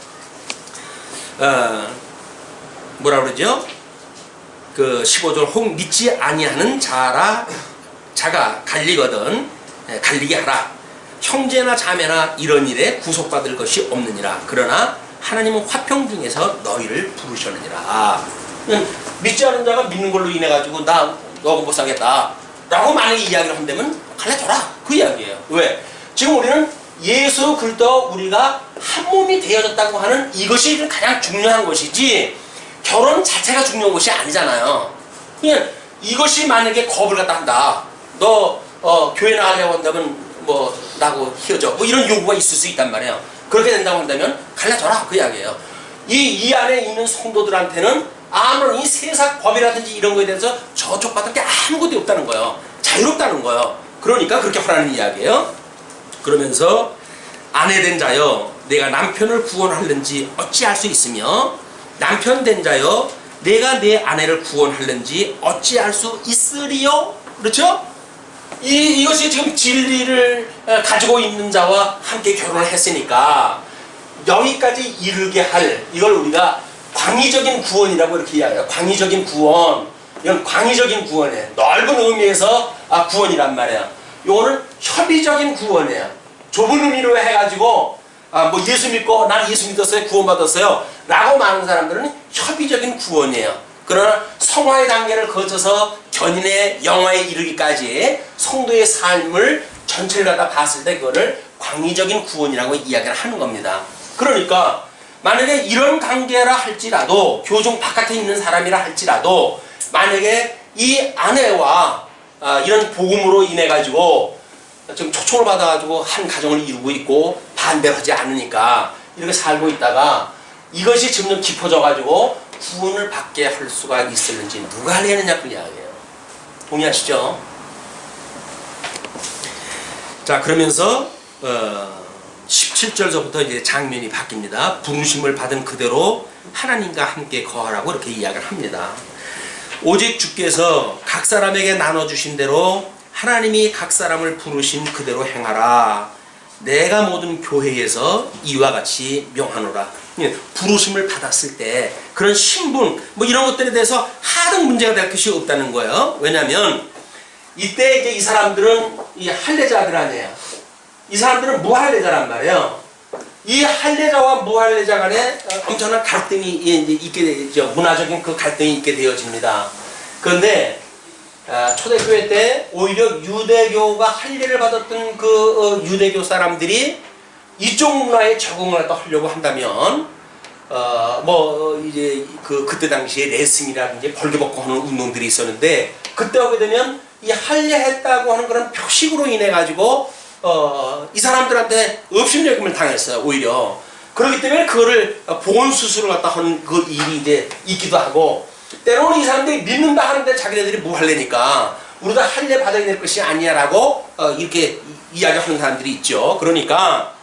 뭐라 그러죠? 그 15절 혹 믿지 아니하는 자가 갈리거든 갈리게 하라. 형제나 자매나 이런 일에 구속받을 것이 없느니라. 그러나 하나님은 화평 중에서 너희를 부르셨느니라. 믿지 않은 자가 믿는 걸로 인해 가지고 나 너하고 못 살겠다. 라고 만약에 이야기를 한다면 갈라져라 그 이야기예요. 왜? 지금 우리는 예수 그리스도 우리가 한 몸이 되어졌다고 하는 이것이 가장 중요한 것이지 결혼 자체가 중요한 것이 아니잖아요. 그냥 이것이 만약에 겁을 갖다 한다. 너 교회 나가려고 한다면 뭐 나하고 헤어져 뭐 이런 요구가 있을 수 있단 말이에요. 그렇게 된다고 한다면 갈라져라 그 이야기예요. 이 안에 있는 성도들한테는 아무런 이 세상 법이라든지 이런 거에 대해서 저촉받을 게 아무것도 없다는 거예요. 자유롭다는 거예요. 그러니까 그렇게 하라는 이야기예요. 그러면서 아내된 자여 내가 남편을 구원할는지 어찌할 수 있으며 남편 된 자여 내가 내 아내를 구원할는지 어찌할 수 있으리요? 그렇죠? 이것이 지금 진리를 가지고 있는 자와 함께 결혼을 했으니까 여기까지 이르게 할 이걸 우리가 광의적인 구원이라고 이렇게 이야기해요. 광의적인 구원. 이건 광의적인 구원이에요. 넓은 의미에서 구원이란 말이에요. 이거는 협의적인 구원이에요. 좁은 의미로 해가지고 뭐 예수 믿고 난 예수 믿었어요 구원받았어요 라고 말하는 사람들은 협의적인 구원이에요. 그러나 성화의 단계를 거쳐서 견인의 영화에 이르기까지 성도의 삶을 전체를 갖다 봤을 때 그거를 광의적인 구원이라고 이야기를 하는 겁니다. 그러니까 만약에 이런 관계라 할지라도 교종 바깥에 있는 사람이라 할지라도 만약에 이 아내와 이런 복음으로 인해 가지고 지금 초청을 받아가지고 한 가정을 이루고 있고 반대를 하지 않으니까 이렇게 살고 있다가 이것이 점점 깊어져가지고 구원을 받게 할 수가 있을는지 누가 하려느냐 그 이야기예요. 동의하시죠? 자 그러면서 17절서부터 이제 장면이 바뀝니다. 부르심을 받은 그대로 하나님과 함께 거하라고 이렇게 이야기를 합니다. 오직 주께서 각 사람에게 나눠주신 대로 하나님이 각 사람을 부르신 그대로 행하라. 내가 모든 교회에서 이와 같이 명하노라. 부르심을 받았을 때 그런 신분 뭐 이런 것들에 대해서 하등 문제가 될 것이 없다는 거예요. 왜냐하면 이때 이제 이 사람들은 이 할례자들 아니에요. 이 사람들은 무할례자란 말이에요. 이 할례자와 무할례자 간에 엄청난 갈등이 있게 되죠. 문화적인 그 갈등이 있게 되어집니다. 그런데 초대교회 때 오히려 유대교가 할례를 받았던 그 유대교 사람들이 이쪽 문화에 적응을 하려고 한다면 뭐 이제 그때 당시에 레슨이라든지 벌개벗고 하는 운동들이 있었는데 그때 하게 되면 이 할례했다고 하는 그런 표식으로 인해 가지고 이 사람들한테 업신여김을 당했어요. 오히려 그렇기 때문에 그거를 보건 수술을 갖다 하는 그 일이 이제 있기도 하고 때로는 이 사람들이 믿는다 하는데 자기네들이 무할례니까 우리도 할례 받아야 될 것이 아니야라고 이렇게 이야기하는 사람들이 있죠. 그러니까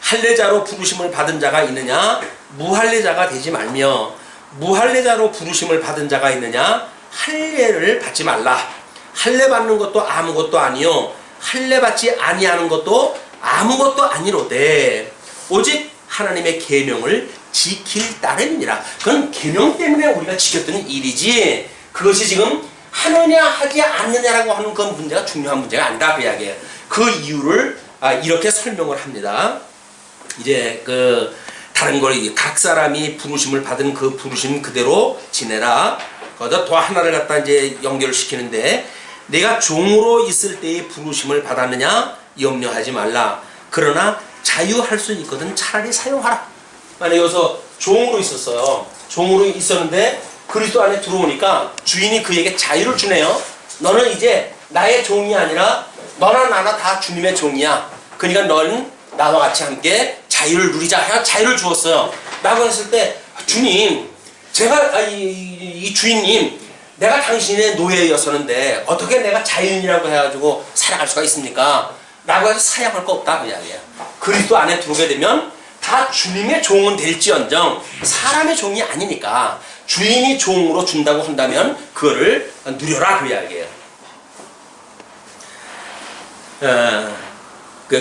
할례자로 부르심을 받은 자가 있느냐 무할례자가 되지 말며 무할례자로 부르심을 받은 자가 있느냐 할례를 받지 말라. 할례 받는 것도 아무것도 아니요 할례 받지 아니하는 것도 아무것도 아니로되 오직 하나님의 계명을 지킬 따름이니라. 그건 계명 때문에 우리가 지켰던 일이지 그것이 지금 하느냐 하지 않느냐라고 하는 그런 문제가 중요한 문제가 아니다 그 이야기예요. 그 이유를 이렇게 설명을 합니다. 이제 다른 걸 각 사람이 부르심을 받은 그 부르심 그대로 지내라. 거기다 또 하나를 갖다 이제 연결시키는데 내가 종으로 있을 때의 부르심을 받았느냐 염려하지 말라. 그러나 자유할 수 있거든 차라리 사용하라. 만약에 여기서 종으로 있었어요. 종으로 있었는데 그리스도 안에 들어오니까 주인이 그에게 자유를 주네요. 너는 이제 나의 종이 아니라 너나 나나 다 주님의 종이야. 그러니까 너는 나와 같이 함께 자유를 누리자 해서 자유를 주었어요. 라고 했을 때 주님 제가 이 주인님 내가 당신의 노예였었는데 어떻게 내가 자유인이라고 해가지고 살아갈 수가 있습니까? 라고 해서 사양할 거 없다 그 이야기예요. 그리스도 안에 들어오게 되면 다 주님의 종은 될지언정 사람의 종이 아니니까 주인이 종으로 준다고 한다면 그거를 누려라 그 이야기예요.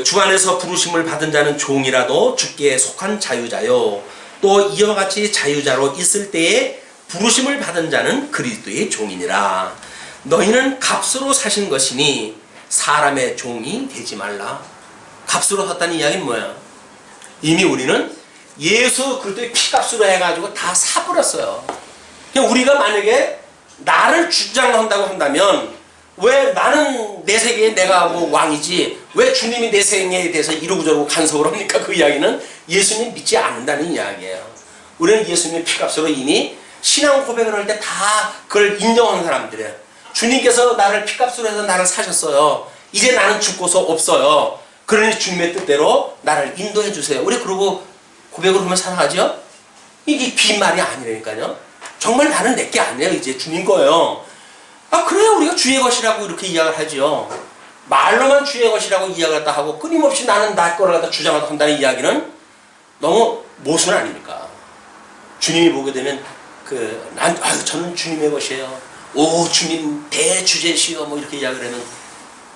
주 안에서 부르심을 받은 자는 종이라도 주께 속한 자유자요 또 이와 같이 자유자로 있을 때에 부르심을 받은 자는 그리스도의 종이니라. 너희는 값으로 사신 것이니 사람의 종이 되지 말라. 값으로 샀다는 이야기는 뭐야? 이미 우리는 예수 그리스도의 피값으로 해가지고 다 사버렸어요. 그냥 우리가 만약에 나를 주장한다고 한다면 왜 나는 내 세계에 내가 뭐 왕이지 왜 주님이 내 생애에 대해서 이러고 저러고 간섭을 합니까? 그 이야기는 예수님 믿지 않는다는 이야기예요. 우리는 예수님의 피값으로 이미 신앙 고백을 할 때 다 그걸 인정하는 사람들이에요. 주님께서 나를 피값으로 해서 나를 사셨어요. 이제 나는 죽고서 없어요. 그러니 주님의 뜻대로 나를 인도해 주세요. 우리 그러고 고백을 하면 살아가죠? 이게 빈말이 아니라니까요. 정말 나는 내게 아니에요. 이제 주님 거예요. 아, 그래야 우리가 주의 것이라고 이렇게 이야기를 하죠. 말로만 주의 것이라고 이야기를 하고 끊임없이 나는 나 거를 갖다 주장하다 한다는 이야기는 너무 모순 아닙니까? 주님이 보게 되면 저는 주님의 것이에요. 오, 주님 대주제시여 뭐 이렇게 이야기를 하면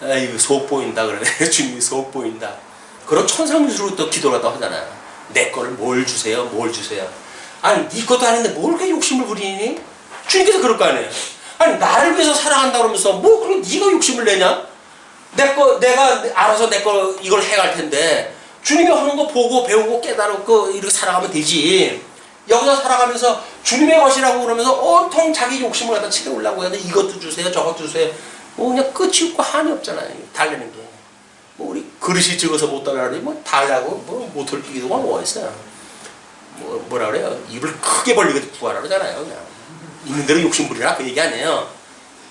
아이고 속 보인다 그러네. 주님이 속 보인다. 그런 천상유수로 또 기도를 하다 하잖아요. 내 거를 뭘 주세요? 뭘 주세요? 아니 네 것도 아닌데 뭘 그렇게 욕심을 부리니? 주님께서 그럴 거 아니에요. 아니 나를 위해서 살아간다 그러면서 뭐 그럼 네가 욕심을 내냐? 내가 알아서 내 거 이걸 해갈 텐데 주님이 하는 거 보고 배우고 깨달고 이렇게 살아가면 되지. 여기서 살아가면서 주님의 것이라고 그러면서 온통 자기 욕심을 갖다 채우려고 해야 돼. 이것도 주세요 저것도 주세요. 뭐 그냥 끝이 없고 한이 없잖아요. 달라는 게. 뭐 우리 그릇이 적어서 못 달라니 뭐 달라고 뭐 못 돌리기도 뭐가 있어요. 뭐라 그래요? 입을 크게 벌리게 구하라 그러잖아요. 그냥 있는 대로 욕심 부리라 그 얘기 아니에요.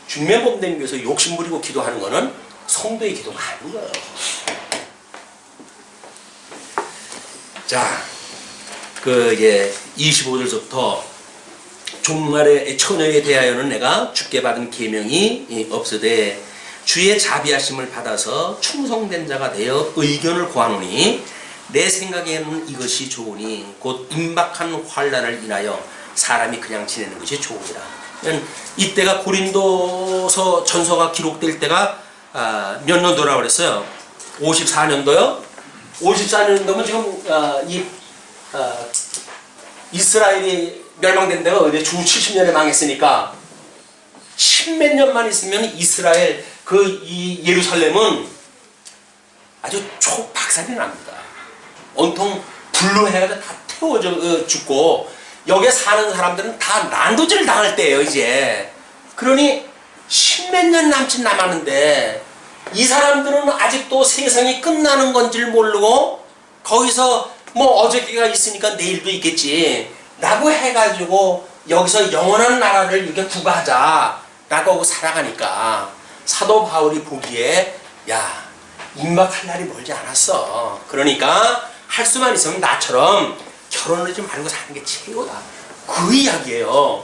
주님의 몸된 위해서 욕심 부리고 기도하는 거는 성도의 기도가 아닌 거예요. 자, 이제 25절부터 종말의 처녀에 대하여는 내가 주께 받은 계명이 없으되 주의 자비하심을 받아서 충성된 자가 되어 의견을 구하노니 내 생각에는 이것이 좋으니 곧 임박한 환난을 인하여 사람이 그냥 지내는 것이 좋으니라. 이때가 고린도서 전서가 기록될 때가 몇 년도라고 그랬어요? 54년도요? 54년도면 지금 이스라엘이 멸망된 데가 어디 주 70년에 망했으니까 10몇 년만 있으면 이스라엘 이 예루살렘은 아주 초박살이 납니다. 온통 불로 해가지고 다 태워져 죽고 여기에 사는 사람들은 다 난도질 당할 때예요 이제. 그러니 10몇 년 남았는데 이 사람들은 아직도 세상이 끝나는 건지를 모르고 거기서 뭐 어저께가 있으니까 내일도 있겠지 라고 해가지고 여기서 영원한 나라를 이렇게 구가하자 라고 하고 살아가니까 사도 바울이 보기에 야 임박할 날이 멀지 않았어. 그러니까 할 수만 있으면 나처럼 결혼하지 말고 사는 게 최고다. 그 이야기예요.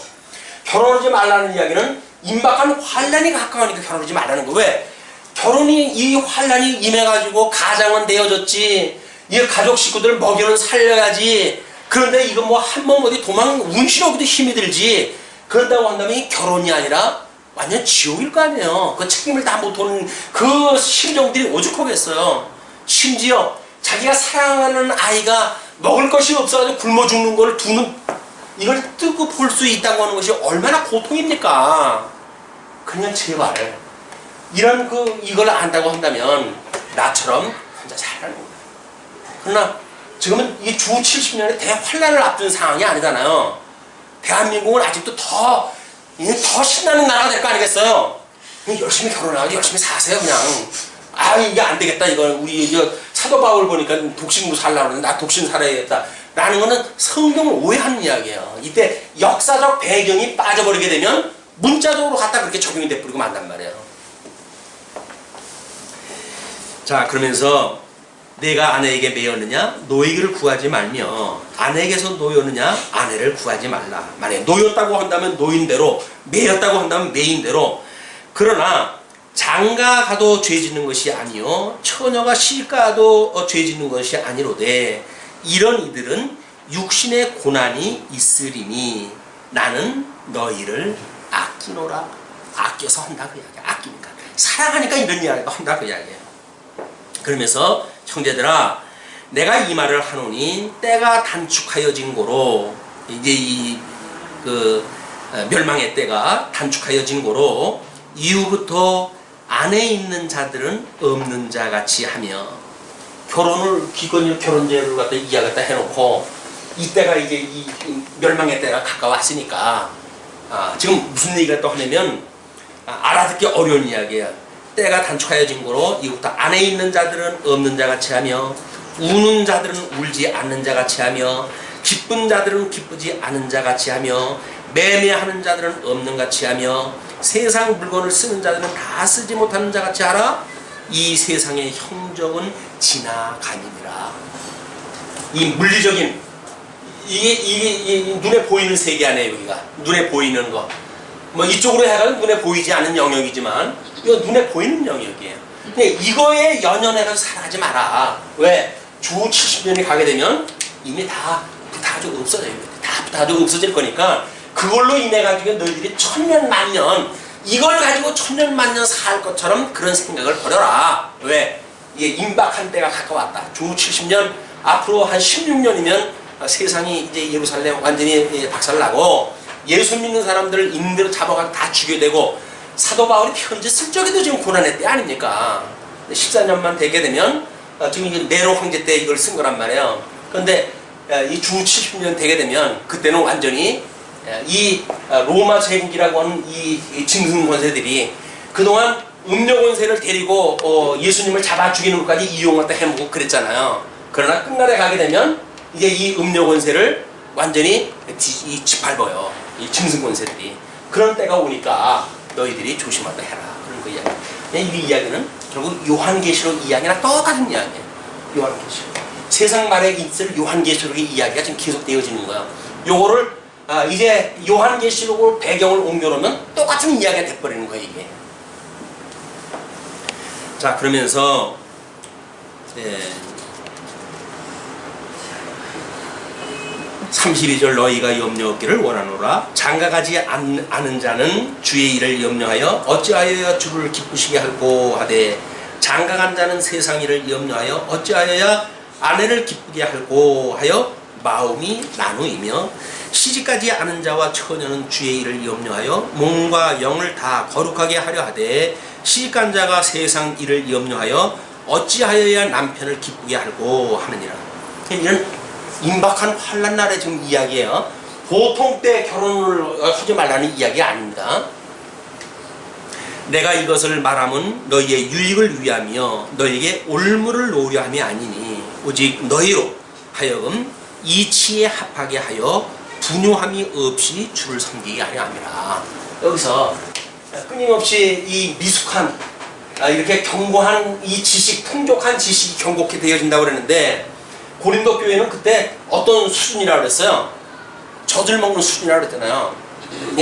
결혼하지 말라는 이야기는 임박한 환난이 가까우니까 결혼하지 말라는 거. 왜? 이 환난이 임해가지고 가장은 되어졌지. 이 가족 식구들 먹이는 살려야지. 그런데 이거 뭐 한 번 어디 운실하기도 힘이 들지. 그런다고 한다면 이 결혼이 아니라 완전 지옥일 거 아니에요. 그 책임을 다 못하는 그 심정들이 오죽하겠어요. 심지어 자기가 사랑하는 아이가 먹을 것이 없어가지고 굶어 죽는 걸 이걸 뜨고 볼 수 있다고 하는 것이 얼마나 고통입니까? 그냥 제발 이걸 안다고 한다면 나처럼 혼자 살라는 거예요. 그러나 지금은 이 주 70년의 대환란을 앞둔 상황이 아니잖아요. 대한민국은 아직도 더 신나는 나라가 될 거 아니겠어요? 열심히 결혼하고 열심히 사세요 그냥. 이게 안 되겠다. 이건 우리 사도 바울 보니까 독신도 살라고 그러는데 나 독신 살아야겠다 라는 거는 성경을 오해하는 이야기예요. 이때 역사적 배경이 빠져버리게 되면 문자적으로 갖다 그렇게 적용이 돼버리고 만단 말이에요. 자, 그러면서 내가 아내에게 매였느냐 노이기를 구하지 말며 아내에게서 노였느냐 아내를 구하지 말라. 만약에 노였다고 한다면 노인대로 매였다고 한다면 매인대로. 그러나 장가 가도 죄 짓는 것이 아니요 처녀가 시집가도 죄 짓는 것이 아니로되 이런 이들은 육신의 고난이 있으리니 나는 너희를 아끼노라. 아껴서 한다 그 이야기야. 아끼니까 사랑하니까 이런 이야기가 한다 그 이야기예요. 그러면서 형제들아 내가 이 말을 하노니 때가 단축하여진 고로 이제 멸망의 때가 단축하여진 고로 이후부터 안에 있는 자들은 없는 자 같이 하며 결혼을 기권일 결혼제를 갖다 이야기했다 해놓고 이때가 이제 이 멸망의 때가 가까웠으니까 지금 무슨 얘기가 또 하냐면 알아듣기 어려운 이야기야. 때가 단축하여진 거로 이것부터 안에 있는 자들은 없는 자같이 하며 우는 자들은 울지 않는 자같이 하며 기쁜 자들은 기쁘지 않은 자같이 하며 매매하는 자들은 없는 같이 하며 세상 물건을 쓰는 자들은 다 쓰지 못하는 자같이 하라. 이 세상의 형정은 지나가니라. 이 물리적인 이게 눈에 보이는 세계 안에 여기가 눈에 보이는 거. 뭐 이쪽으로 해가지고 눈에 보이지 않는 영역이지만 이거 눈에 보이는 영역이에요. 근데 이거에 연연해서 살아가지 마라. 왜? 주 70년이 가게 되면 이미 다 가지고 없어져요. 다 가지고 없어질 거니까 그걸로 인해 가지고 너희들이 천년 만년 이걸 가지고 천년 만년 살 것처럼 그런 생각을 버려라. 왜? 이게 임박한 때가 가까웠다. 주 70년 앞으로 한 16년이면 세상이 이제 예루살렘 완전히 박살나고 예수 믿는 사람들을 인대로 잡아가고 다 죽여대고 사도 바울이 편지 쓸 적에도 지금 고난의 때 아닙니까? 14년만 되게 되면 지금 이게 네로 황제 때 이걸 쓴 거란 말이에요. 그런데 이 주 70년 되게 되면 그때는 완전히 이 로마 제국이라고 하는 이 짐승 권세들이 그동안 음료 권세를 데리고 예수님을 잡아 죽이는 것까지 이용했다 해먹고 그랬잖아요. 그러나 끝날에 가게 되면 이제 이 음료 권세를 완전히 짓밟아요. 이 짐승 권세들이. 그런 때가 오니까 너희들이 조심하다 해라. 그런 거 이야기. 이 이야기는 결국 요한계시록 이야기랑 똑같은 이야기예요. 요한계시록. 세상 말에 있을 요한계시록의 이야기가 지금 계속 되어지는 거야. 요거를 이제 요한계시록을 배경을 옮겨놓으면 똑같은 이야기가 돼버리는 거야 이게. 자 그러면서 32절 너희가 염려 없기를 원하노라. 장가가지 않은 자는 주의 일을 염려하여 어찌하여야 주를 기쁘시게 할꼬 하되 장가간 자는 세상 일을 염려하여 어찌하여야 아내를 기쁘게 할꼬 하여 마음이 나누이며 시집가지 않은 자와 처녀는 주의 일을 염려하여 몸과 영을 다 거룩하게 하려 하되 시집간 자가 세상 일을 염려하여 어찌하여야 남편을 기쁘게 할꼬 하느니라. 이런 임박한 환난 날의 지금 이야기예요. 보통 때 결혼을 하지 말라는 이야기가 아닙니다. 내가 이것을 말하면 너희의 유익을 위하며 너희에게 올무를 놓으려 함이 아니니 오직 너희로 하여금 이치에 합하게 하여 분요함이 없이 주를 섬기게 하려 함이라. 여기서 끊임없이 이 미숙한 이렇게 견고한 이 지식, 풍족한 지식이 견고케 되어진다고 그랬는데 고린도 교회는 그때 어떤 수준이라고 그랬어요? 젖을 먹는 수준이라고 그랬잖아요.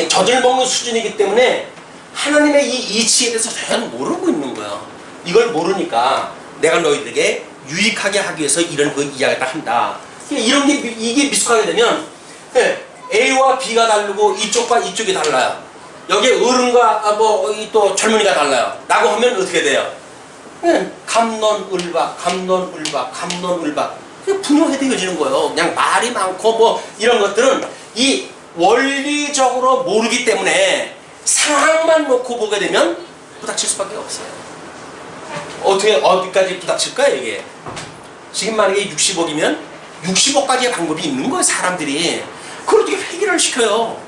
젖을 먹는 수준이기 때문에 하나님의 이 이치에 대해서 전혀 모르고 있는 거예요. 이걸 모르니까 내가 너희들에게 유익하게 하기 위해서 이런 그 이야기를 한다. 이런 게 이게 미숙하게 되면 A와 B가 다르고 이쪽과 이쪽이 달라요. 여기 어른과 또 젊은이가 달라요. 라고 하면 어떻게 돼요? 갑론을박, 갑론을박, 갑론을박. 분명해되어지는 거예요. 그냥 말이 많고 뭐 이런 것들은 이 원리적으로 모르기 때문에 상황만 놓고 보게 되면 부닥칠 수밖에 없어요. 어떻게 어디까지 부닥칠까요 이게? 지금 만약에 60억이면 60억까지의 방법이 있는 거예요. 사람들이 그걸 어떻게 회귀를 시켜요?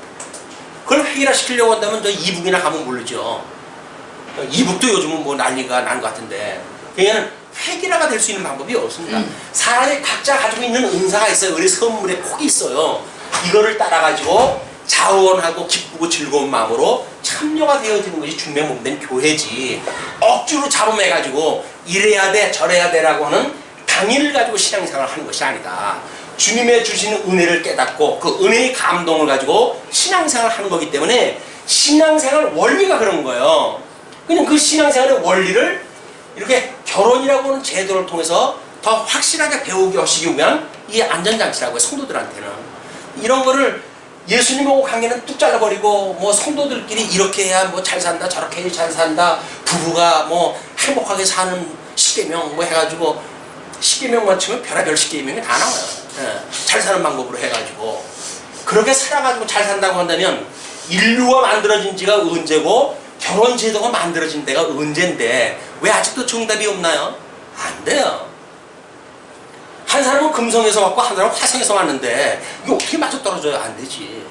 그걸 회귀를 시키려고 한다면 저 이북이나 가면 모르죠. 이북도 요즘은 뭐 난리가 난 것 같은데 그냥 회귀라가 될 수 있는 방법이 없습니다. 사람이 각자 가지고 있는 은사가 있어요. 우리 선물의 폭이 있어요. 이거를 따라가지고 자원하고 기쁘고 즐거운 마음으로 참여가 되어지는 것이 주님의 몸된 교회지, 억지로 잡음해가지고 이래야 돼 저래야 돼라고 하는 강의를 가지고 신앙생활을 하는 것이 아니다. 주님의 주시는 은혜를 깨닫고 그 은혜의 감동을 가지고 신앙생활을 하는 거기 때문에 신앙생활 원리가 그런 거예요. 그냥 그 신앙생활의 원리를 이렇게 결혼이라고 하는 제도를 통해서 더 확실하게 배우게 하시기 위한 이게 안전장치라고요. 성도들한테는 이런 거를 예수님하고 관계는 뚝 잘라버리고 뭐 성도들끼리 이렇게 해야 뭐 잘 산다 저렇게 해야 잘 산다 부부가 뭐 행복하게 사는 십계명 뭐 해가지고 십계명만 치면 별의별 십계명이 다 나와요. 잘 사는 방법으로 해가지고 그렇게 살아가지고 잘 산다고 한다면 인류가 만들어진 지가 언제고 결혼 제도가 만들어진 데가 언젠데 왜 아직도 정답이 없나요? 안 돼요. 한 사람은 금성에서 왔고 한 사람은 화성에서 왔는데 이게 어떻게 맞아떨어져야 안 되지.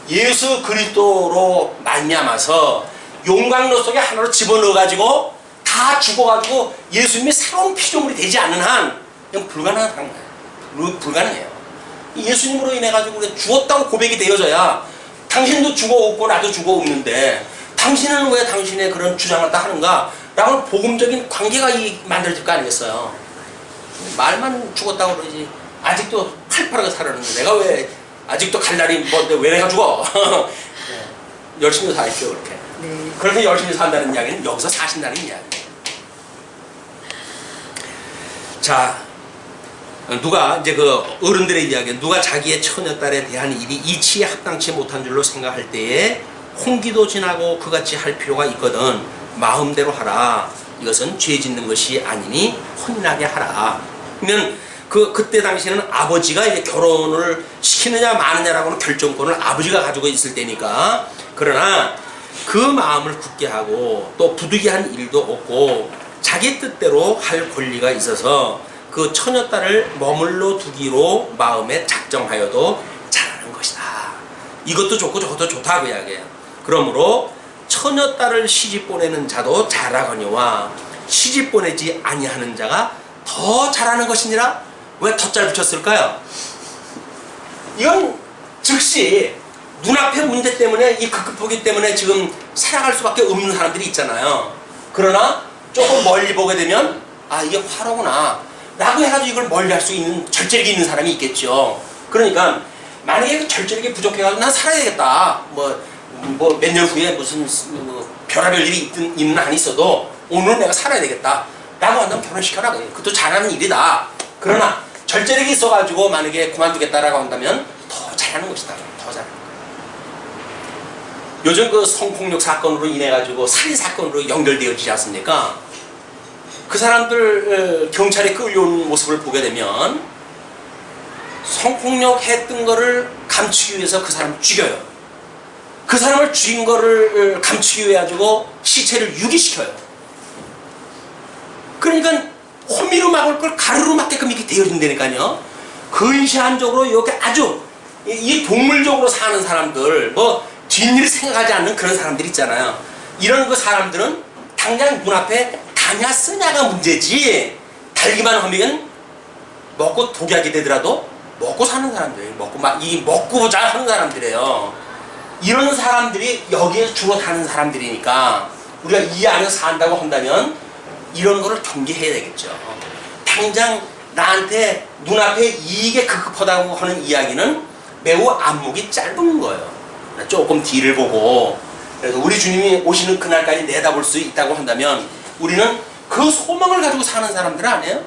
예수 그리스도로 말미암아서 용광로 속에 하나로 집어넣어가지고 다 죽어가지고 예수님이 새로운 피조물이 되지 않는 한 이건 불가능한 거예요. 불가능해요. 예수님으로 인해가지고 죽었다고 고백이 되어져야 당신도 죽어오고 나도 죽어오는데 당신은 왜 당신의 그런 주장을 다 하는가? 라고 복음적인 관계가 만들어질 거 아니겠어요? 말만 죽었다고 그러지 아직도 팔팔하게 살았는데 내가 왜 아직도 갈 날이 뭔데 왜 내가 죽어? 열심히 사십시오 그렇게. 네. 그렇게 열심히 산다는 이야기는 여기서 사신다는 이야기예요. 자, 누가 이제 그 어른들의 이야기, 누가 자기의 처녀딸에 대한 일이 이치에 합당치 못한 줄로 생각할 때에 홍기도 지나고 그같이 할 필요가 있거든 마음대로 하라. 이것은 죄 짓는 것이 아니니 혼인하게 하라. 그러면 그때 당시에는 아버지가 이제 결혼을 시키느냐 마느냐라고는 결정권을 아버지가 가지고 있을 때니까. 그러나 그 마음을 굳게 하고 또 부득이한 일도 없고 자기 뜻대로 할 권리가 있어서 그 처녀딸을 머물러 두기로 마음에 작정하여도 잘하는 것이다. 이것도 좋고 저것도 좋다 그 이야기예요. 그러므로 처녀딸을 시집 보내는 자도 잘하거니와 시집 보내지 아니하는 자가 더 잘하는 것이니라. 왜 덧잘 붙였을까요? 이건 즉시 눈앞의 문제 때문에 이 급급하기 때문에 지금 살아갈 수밖에 없는 사람들이 있잖아요. 그러나 조금 멀리 보게 되면 아 이게 화로구나 라고 해가지고 이걸 멀리 할 수 있는 절제력이 있는 사람이 있겠죠. 그러니까 만약에 그 절제력이 부족해가지고 난 살아야 되겠다 뭐 몇 년 후에 무슨 별의별 일이 있는 한이 있어도 오늘 내가 살아야 되겠다 라고 한다면 결혼시켜라. 그것도 잘하는 일이다. 그러나 절제력이 있어가지고 만약에 그만두겠다라고 한다면 더 잘하는 것이다. 더 잘하는 거예요. 요즘 그 성폭력 사건으로 인해가지고 살인 사건으로 연결되어지지 않습니까? 그 사람들 경찰에 끌려온 모습을 보게 되면 성폭력 했던 거를 감추기 위해서 그 사람을 죽여요. 그 사람을 죽인 거를 감추기 위해 가지고 시체를 유기시켜요. 그러니까 호미로 막을 걸 가루로 막게끔 이렇게 되어진다니까요. 근시안적으로 이렇게 아주 이 동물적으로 사는 사람들 뭐 뒷일 생각하지 않는 그런 사람들 있잖아요. 이런 그 사람들은 당장 눈앞에 다냐 쓰냐가 문제지 달기만 하면 먹고 독약이 되더라도 먹고 사는 사람들 먹고 보자 하는 사람들이에요. 이런 사람들이 여기에 주로 사는 사람들이니까 우리가 이 안에서 산다고 한다면 이런 거를 경계해야 되겠죠. 당장 나한테 눈앞에 이익에 급급하다고 하는 이야기는 매우 안목이 짧은 거예요. 조금 뒤를 보고 그래서 우리 주님이 오시는 그날까지 내다볼 수 있다고 한다면 우리는 그 소망을 가지고 사는 사람들 아니에요?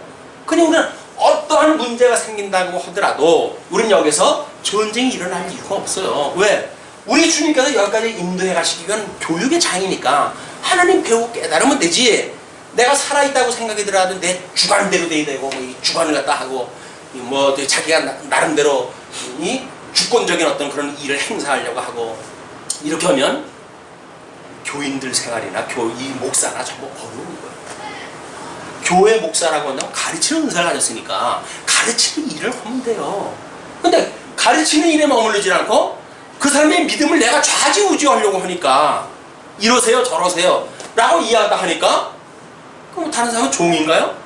그냥 우리는 어떠한 문제가 생긴다고 하더라도 우리는 여기서 전쟁이 일어날 이유가 없어요. 왜? 우리 주님께서 여기까지 인도해 가시기 위한 교육의 장이니까 하나님 배우고 깨달으면 되지. 내가 살아있다고 생각이 들어도 내 주관대로 돼야 되고 이 주관을 갖다 하고 뭐 자기가 나름대로 이 주권적인 어떤 그런 일을 행사하려고 하고 이렇게 하면 교인들 생활이나 이 목사나 전부 어려운 거예요. 교회 목사라고 한다면 가르치는 은사를 가졌으니까 가르치는 일을 하면 돼요. 근데 가르치는 일에 머무르지 않고 그 사람의 믿음을 내가 좌지우지하려고 하니까 이러세요 저러세요 라고 이해하다 하니까 그럼 다른 사람은 종인가요?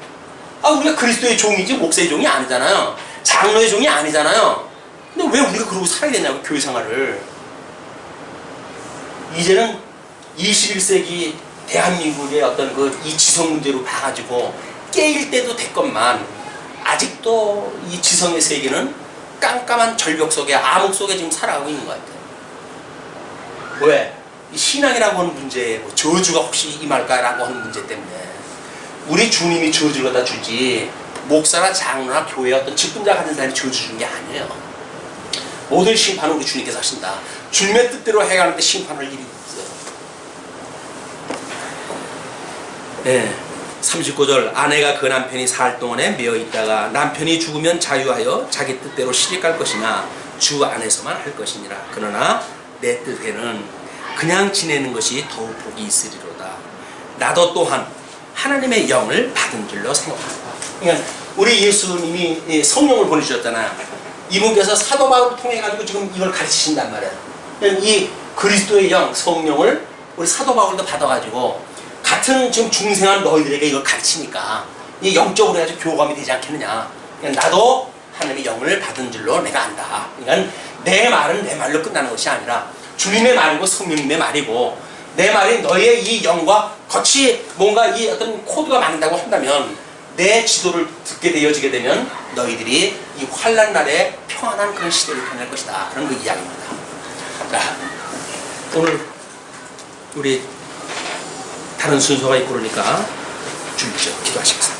아 우리가 그리스도의 종이지 목사의 종이 아니잖아요. 장로의 종이 아니잖아요. 근데 왜 우리가 그러고 살아야 되냐고 교회 생활을. 이제는 21세기 대한민국의 어떤 이 지성 문제로 봐가지고 깨일 때도 됐건만 아직도 이 지성의 세계는 깜깜한 절벽 속에 암흑 속에 지금 살아가고 있는 것 같아요. 왜? 이 신앙이라고 하는 문제에 뭐 저주가 혹시 임할까라고 하는 문제 때문에 우리 주님이 저주를 갖다 주지 목사나 장로나 교회 어떤 직분자 같은 사람이 저주 주는 게 아니에요. 모든 심판은 우리 주님께서 하신다. 주님의 뜻대로 해가는데 심판할 일이 없어요. 네. 39절 아내가 그 남편이 살 동안에 매어 있다가 남편이 죽으면 자유하여 자기 뜻대로 시집갈 것이나 주 안에서만 할 것이니라. 그러나 내 뜻에는 그냥 지내는 것이 더욱 복이 있으리로다. 나도 또한 하나님의 영을 받은 줄로 생각한다. 그러니까 우리 예수님이 성령을 보내주셨잖아요. 이분께서 사도 바울을 통해 가지고 지금 이걸 가르치신단 말이에요. 이 그리스도의 영 성령을 우리 사도 바울도 받아가지고 같은 지금 중생한 너희들에게 이걸 가르치니까 이 영적으로 해가지고 교감이 되지 않겠느냐. 그러니까 나도 하나님의 영을 받은 줄로 내가 안다. 그러니까 내 말은 내 말로 끝나는 것이 아니라 주님의 말이고 성령님의 말이고 내 말이 너의 이 영과 같이 뭔가 이 어떤 코드가 맞는다고 한다면 내 지도를 듣게 되어지게 되면 너희들이 이 환난 날에 평안한 그런 시대를 보낼 것이다. 그런 그 이야기입니다. 자, 오늘 우리 다른 순서가 있고 그러니까 줄이죠. 기도하시겠습니다.